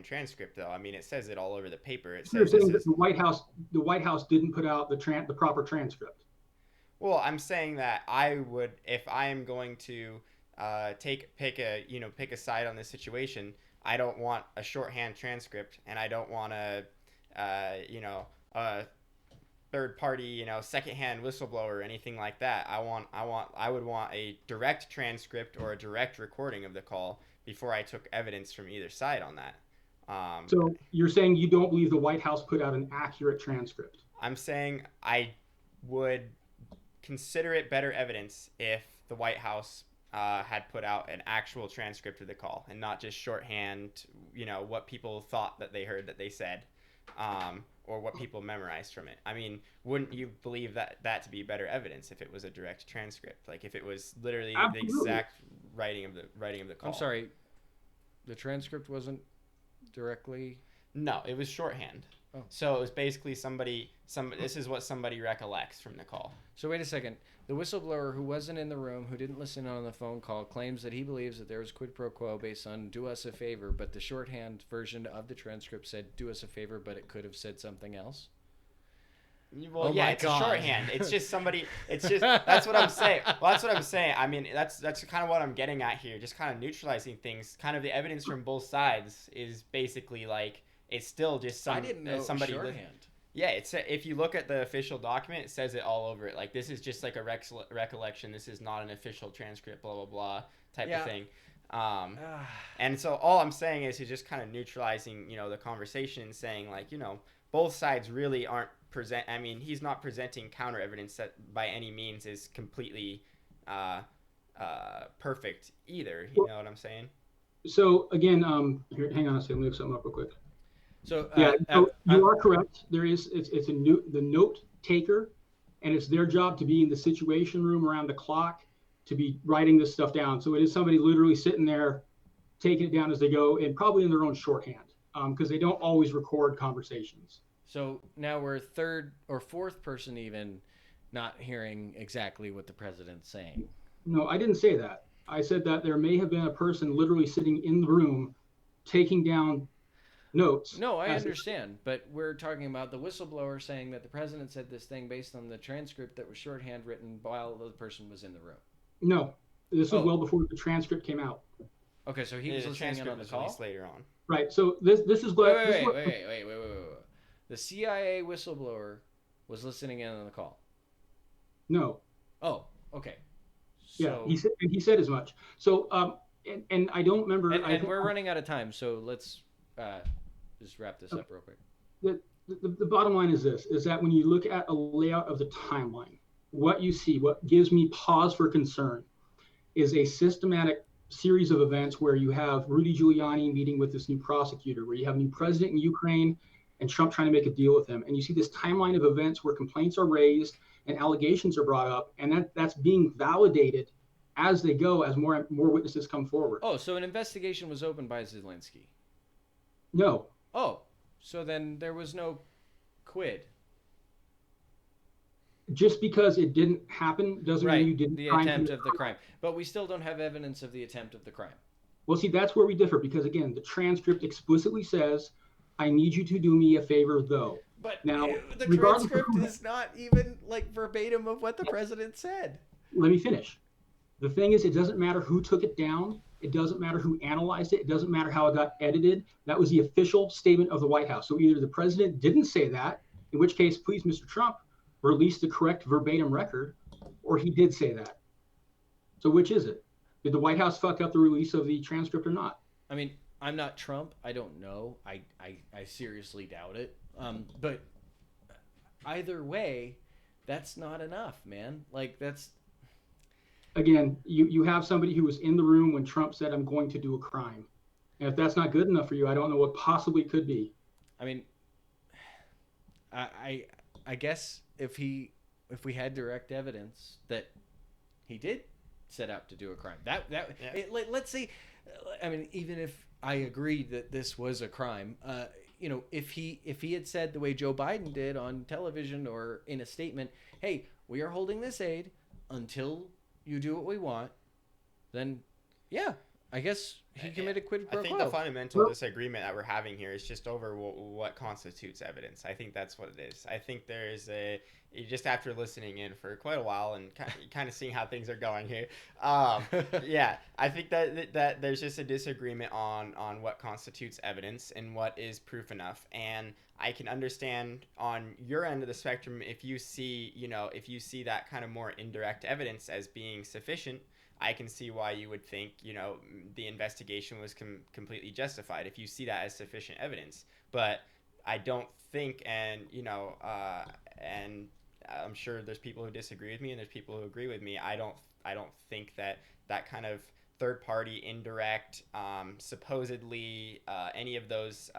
transcript though. I mean, it says it all over the paper. It says saying that the White House didn't put out the proper transcript. Well, I'm saying that I would, if I am going to pick a side on this situation, I don't want a shorthand transcript, and I don't want a third party, secondhand whistleblower or anything like that. I would want a direct transcript or a direct recording of the call before I took evidence from either side on that. So you're saying you don't believe the White House put out an accurate transcript? I'm saying I would consider it better evidence if the White House had put out an actual transcript of the call and not just shorthand, what people thought that they heard that they said. Or what people memorized from it. I mean, wouldn't you believe that to be better evidence if it was a direct transcript? Like if it was literally Absolutely. the exact writing of the call. I'm sorry, the transcript wasn't directly. No, it was shorthand. Oh. So it was basically this is what somebody recollects from the call. So wait a second. The whistleblower who wasn't in the room, who didn't listen on the phone call, claims that he believes that there was quid pro quo based on do us a favor, but the shorthand version of the transcript said do us a favor, but it could have said something else. Well, yeah, it's a shorthand. It's just somebody. It's just that's what I'm saying. Well, that's what I'm saying. I mean, that's kind of what I'm getting at here. Just kind of neutralizing things. Kind of the evidence from both sides is basically like it's still just I didn't know somebody. it was shorthand. Yeah, if you look at the official document, it says it all over it. Like this is just like a recollection. This is not an official transcript. Blah blah blah type of thing. And so all I'm saying is he's just kind of neutralizing, the conversation and saying like, both sides really aren't he's not presenting counter evidence that by any means is completely perfect either. You know what I'm saying? So again, here, hang on a second. Let me look something up real quick. So you are correct. There is the note taker, and it's their job to be in the situation room around the clock to be writing this stuff down. So it is somebody literally sitting there taking it down as they go, and probably in their own shorthand, because they don't always record conversations. So now we're third or fourth person even not hearing exactly what the president's saying. No, I didn't say that. I said that there may have been a person literally sitting in the room taking down notes. No, I understand, but we're talking about the whistleblower saying that the president said this thing based on the transcript that was shorthand written while the person was in the room. No, this was well before the transcript came out. Okay, so he was listening in on the call later on. Right. So this is what. Wait. The CIA whistleblower was listening in on the call. No. Oh, okay. So, yeah, he said as much. So and I don't remember. And we're running out of time, so let's just wrap this up real quick. The bottom line is this: is that when you look at a layout of the timeline, what you see, what gives me pause for concern, is a systematic series of events where you have Rudy Giuliani meeting with this new prosecutor, where you have a new president in Ukraine and Trump trying to make a deal with him. And you see this timeline of events where complaints are raised and allegations are brought up, and that's being validated as they go, as more witnesses come forward. Oh, so an investigation was opened by Zelensky. No. Oh, so then there was no quid. Just because it didn't happen doesn't mean you didn't. The attempt of the crime. But we still don't have evidence of the attempt of the crime. Well, see, that's where we differ, because again, the transcript explicitly says, I need you to do me a favor, though. But now, the transcript is not even like verbatim of what the president said. Let me finish. The thing is, it doesn't matter who took it down. It doesn't matter who analyzed it. It doesn't matter how it got edited. That was the official statement of the White House. So either the president didn't say that, in which case, please, Mr. Trump, release the correct verbatim record, or he did say that. So which is it? Did the White House fuck up the release of the transcript or not? I mean, I'm not Trump. I don't know. I seriously doubt it. But either way, that's not enough, man. Like, that's... Again, you have somebody who was in the room when Trump said, I'm going to do a crime. And if that's not good enough for you, I don't know what possibly could be. I mean, I guess if we had direct evidence that he did set out to do a crime, let's say, I mean, even if I agreed that this was a crime, if he had said the way Joe Biden did on television or in a statement, hey, we are holding this aid until you do what we want, then yeah, I guess he committed quid pro quo. I think the fundamental disagreement that we're having here is just over what constitutes evidence. I think that's what it is. I think there is just after listening in for quite a while and kind of seeing how things are going here, yeah, I think that there's just a disagreement on what constitutes evidence and what is proof enough. And I can understand on your end of the spectrum if you see that kind of more indirect evidence as being sufficient. I can see why you would think, the investigation was completely justified if you see that as sufficient evidence. But I don't think, and I'm sure there's people who disagree with me and there's people who agree with me. I don't think that kind of third party, indirect, supposedly any of those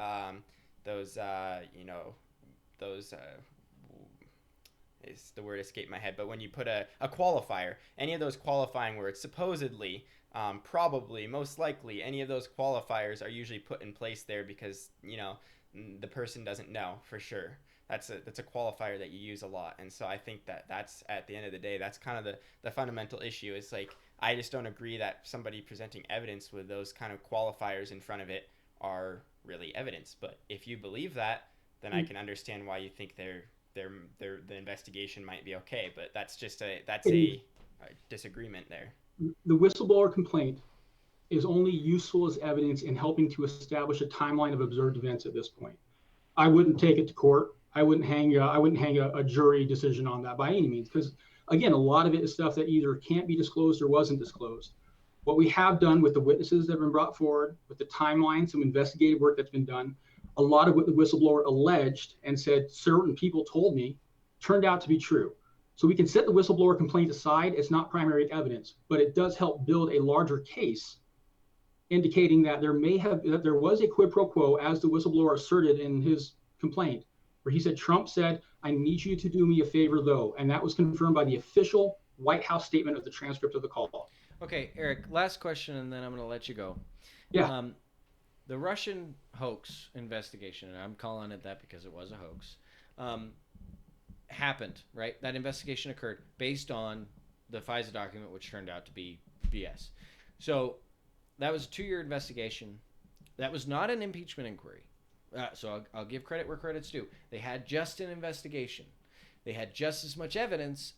is the word escaped my head, but when you put a qualifier, any of those qualifying words, supposedly, probably, most likely, any of those qualifiers are usually put in place there because, the person doesn't know for sure. That's a qualifier that you use a lot. And so I think that's at the end of the day, that's kind of the fundamental issue. It's like, I just don't agree that somebody presenting evidence with those kind of qualifiers in front of it are really evidence. But if you believe that, then I can understand why you think the investigation might be okay, but that's a disagreement there. The whistleblower complaint is only useful as evidence in helping to establish a timeline of observed events at this point. I wouldn't take it to court. I wouldn't hang a jury decision on that by any means, because again, a lot of it is stuff that either can't be disclosed or wasn't disclosed. What we have done with the witnesses that have been brought forward, with the timeline, some investigative work that's been done, a lot of what the whistleblower alleged and said certain people told me turned out to be true. So we can set the whistleblower complaint aside. It's not primary evidence, but it does help build a larger case indicating that there was a quid pro quo, as the whistleblower asserted in his complaint, where he said, Trump said, I need you to do me a favor, though. And that was confirmed by the official White House statement of the transcript of the call. Okay, Erik, last question, and then I'm going to let you go. Yeah. The Russian hoax investigation, and I'm calling it that because it was a hoax, happened, right? That investigation occurred based on the FISA document, which turned out to be BS. So that was a 2-year investigation. That was not an impeachment inquiry. So I'll give credit where credit's due. They had just an investigation. They had just as much evidence.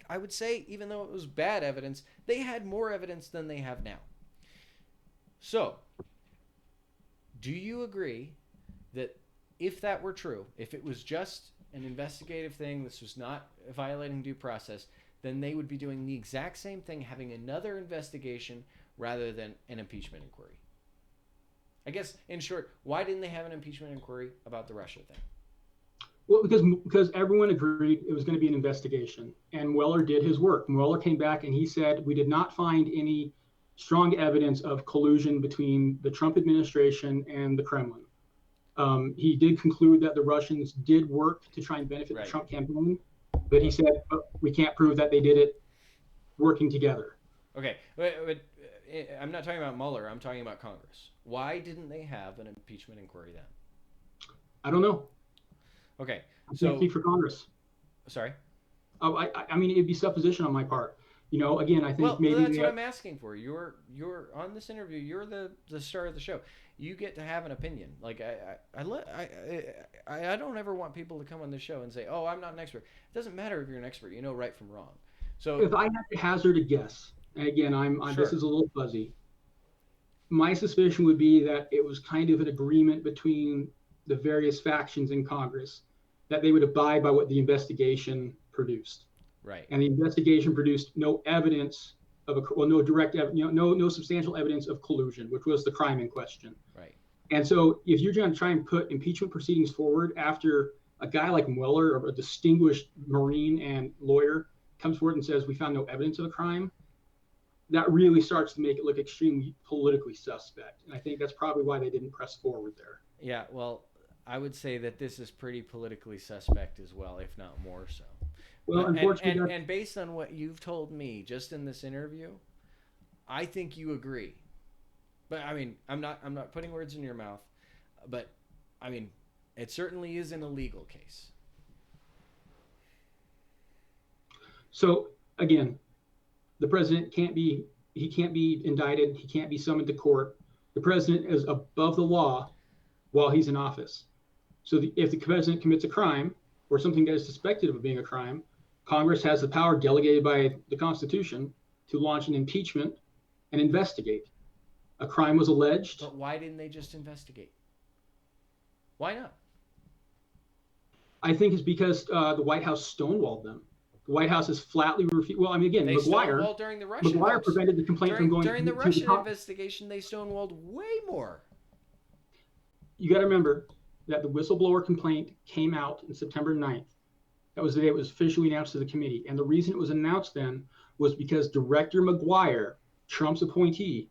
I would say, even though it was bad evidence, they had more evidence than they have now. So, do you agree that if that were true, if it was just an investigative thing, this was not violating due process, then they would be doing the exact same thing, having another investigation rather than an impeachment inquiry? I guess, in short, why didn't they have an impeachment inquiry about the Russia thing? Well, because everyone agreed it was going to be an investigation, and Mueller did his work. Mueller came back and he said, we did not find any strong evidence of collusion between the Trump administration and the Kremlin. He did conclude that the Russians did work to try and benefit the Trump campaign, but he said, we can't prove that they did it working together. Okay, I'm not talking about Mueller. I'm talking about Congress. Why didn't they have an impeachment inquiry then? I don't know. Okay, I can't so speak for Congress. sorry. Oh, I mean, it'd be supposition on my part. Again, I think Well, maybe that's what I'm asking for. You're on this interview. You're the star of the show. You get to have an opinion. Like I don't ever want people to come on the show and say, "Oh, I'm not an expert." It doesn't matter if you're an expert. You know right from wrong. So if I had to hazard a guess, and again, sure. this is a little fuzzy. My suspicion would be that it was kind of an agreement between the various factions in Congress that they would abide by what the investigation produced. Right. And the investigation produced no evidence of no direct, no substantial evidence of collusion, which was the crime in question. Right. And so, if you're going to try and put impeachment proceedings forward after a guy like Mueller, or a distinguished Marine and lawyer, comes forward and says we found no evidence of a crime, that really starts to make it look extremely politically suspect. And I think that's probably why they didn't press forward there. Yeah. Well, I would say that this is pretty politically suspect as well, if not more so. Well, unfortunately, and based on what you've told me just in this interview, I think you agree. But I mean, I'm not putting words in your mouth, but I mean, it certainly is an illegal case. So again, the president can't be indicted. He can't be summoned to court. The president is above the law while he's in office. So if the president commits a crime or something that is suspected of being a crime, Congress has the power delegated by the Constitution to launch an impeachment and investigate. A crime was alleged. But why didn't they just investigate? Why not? I think it's because the White House stonewalled them. The White House has flatly refused. Well, I mean, again, they McGuire, during the Russian McGuire prevented the complaint from going during the Russian investigation. They stonewalled way more. You got to remember that the whistleblower complaint came out on September 9th. That was the day it was officially announced to the committee. And the reason it was announced then was because Director McGuire, Trump's appointee,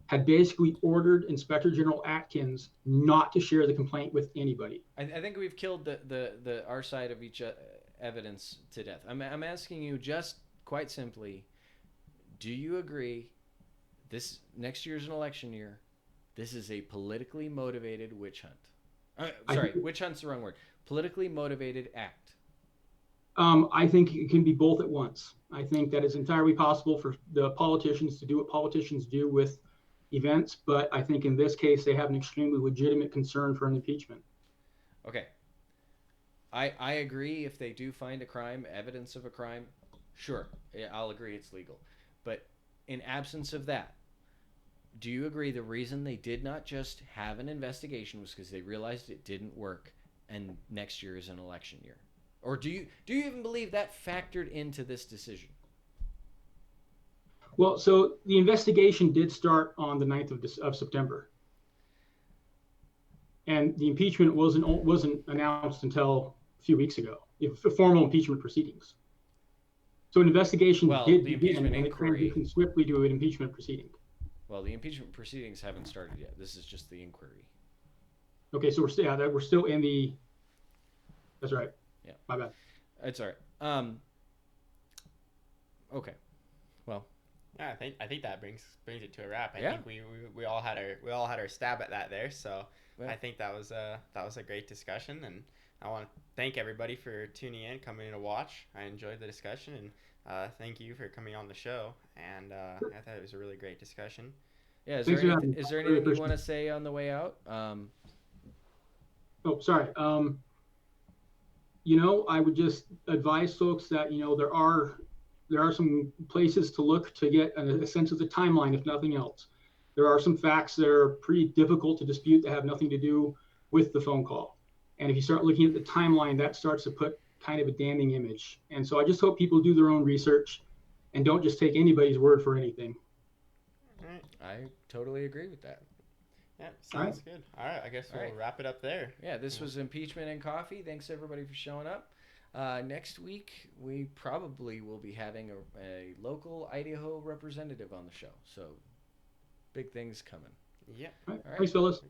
had basically ordered Inspector General Atkins not to share the complaint with anybody. I think we've killed the our side of each evidence to death. I'm asking you just quite simply, do you agree this next year's an election year? This is a politically motivated witch hunt. Witch hunt's the wrong word. Politically motivated act. I think it can be both at once. I think that it's entirely possible for the politicians to do what politicians do with events, but I think in this case they have an extremely legitimate concern for an impeachment. Okay. I agree if they do find a crime, evidence of a crime, sure, I'll agree it's legal. But in absence of that, do you agree the reason they did not just have an investigation was because they realized it didn't work and next year is an election year? Or do you even believe that factored into this decision? Well, so the investigation did start on the 9th of September. And the impeachment wasn't announced until a few weeks ago, formal impeachment proceedings. So an investigation did begin, and it transitioned swiftly to an impeachment proceeding. Well, the impeachment proceedings haven't started yet. This is just the inquiry. Okay, so we're still in the. That's right. Yeah. My bad. It's all right. Okay. Well. Yeah, I think that brings it to a wrap. I think we all had our stab at that there. So I think that was a great discussion, and I want to thank everybody for tuning in, coming in to watch. I enjoyed the discussion, and thank you for coming on the show. And I thought it was a really great discussion. Yeah. Is there anything you want to say on the way out? Oh, sorry. I would just advise folks that there are some places to look to get a sense of the timeline, if nothing else. There are some facts that are pretty difficult to dispute that have nothing to do with the phone call. And if you start looking at the timeline, that starts to put kind of a damning image. And so I just hope people do their own research and don't just take anybody's word for anything. All right. I totally agree with that. Yeah, sounds good. All right, I guess we'll wrap it up there. Yeah, this was Impeachment and Coffee. Thanks, everybody, for showing up. Next week, we probably will be having a local Idaho representative on the show. So, big things coming. Yeah. All right. Thanks, fellas.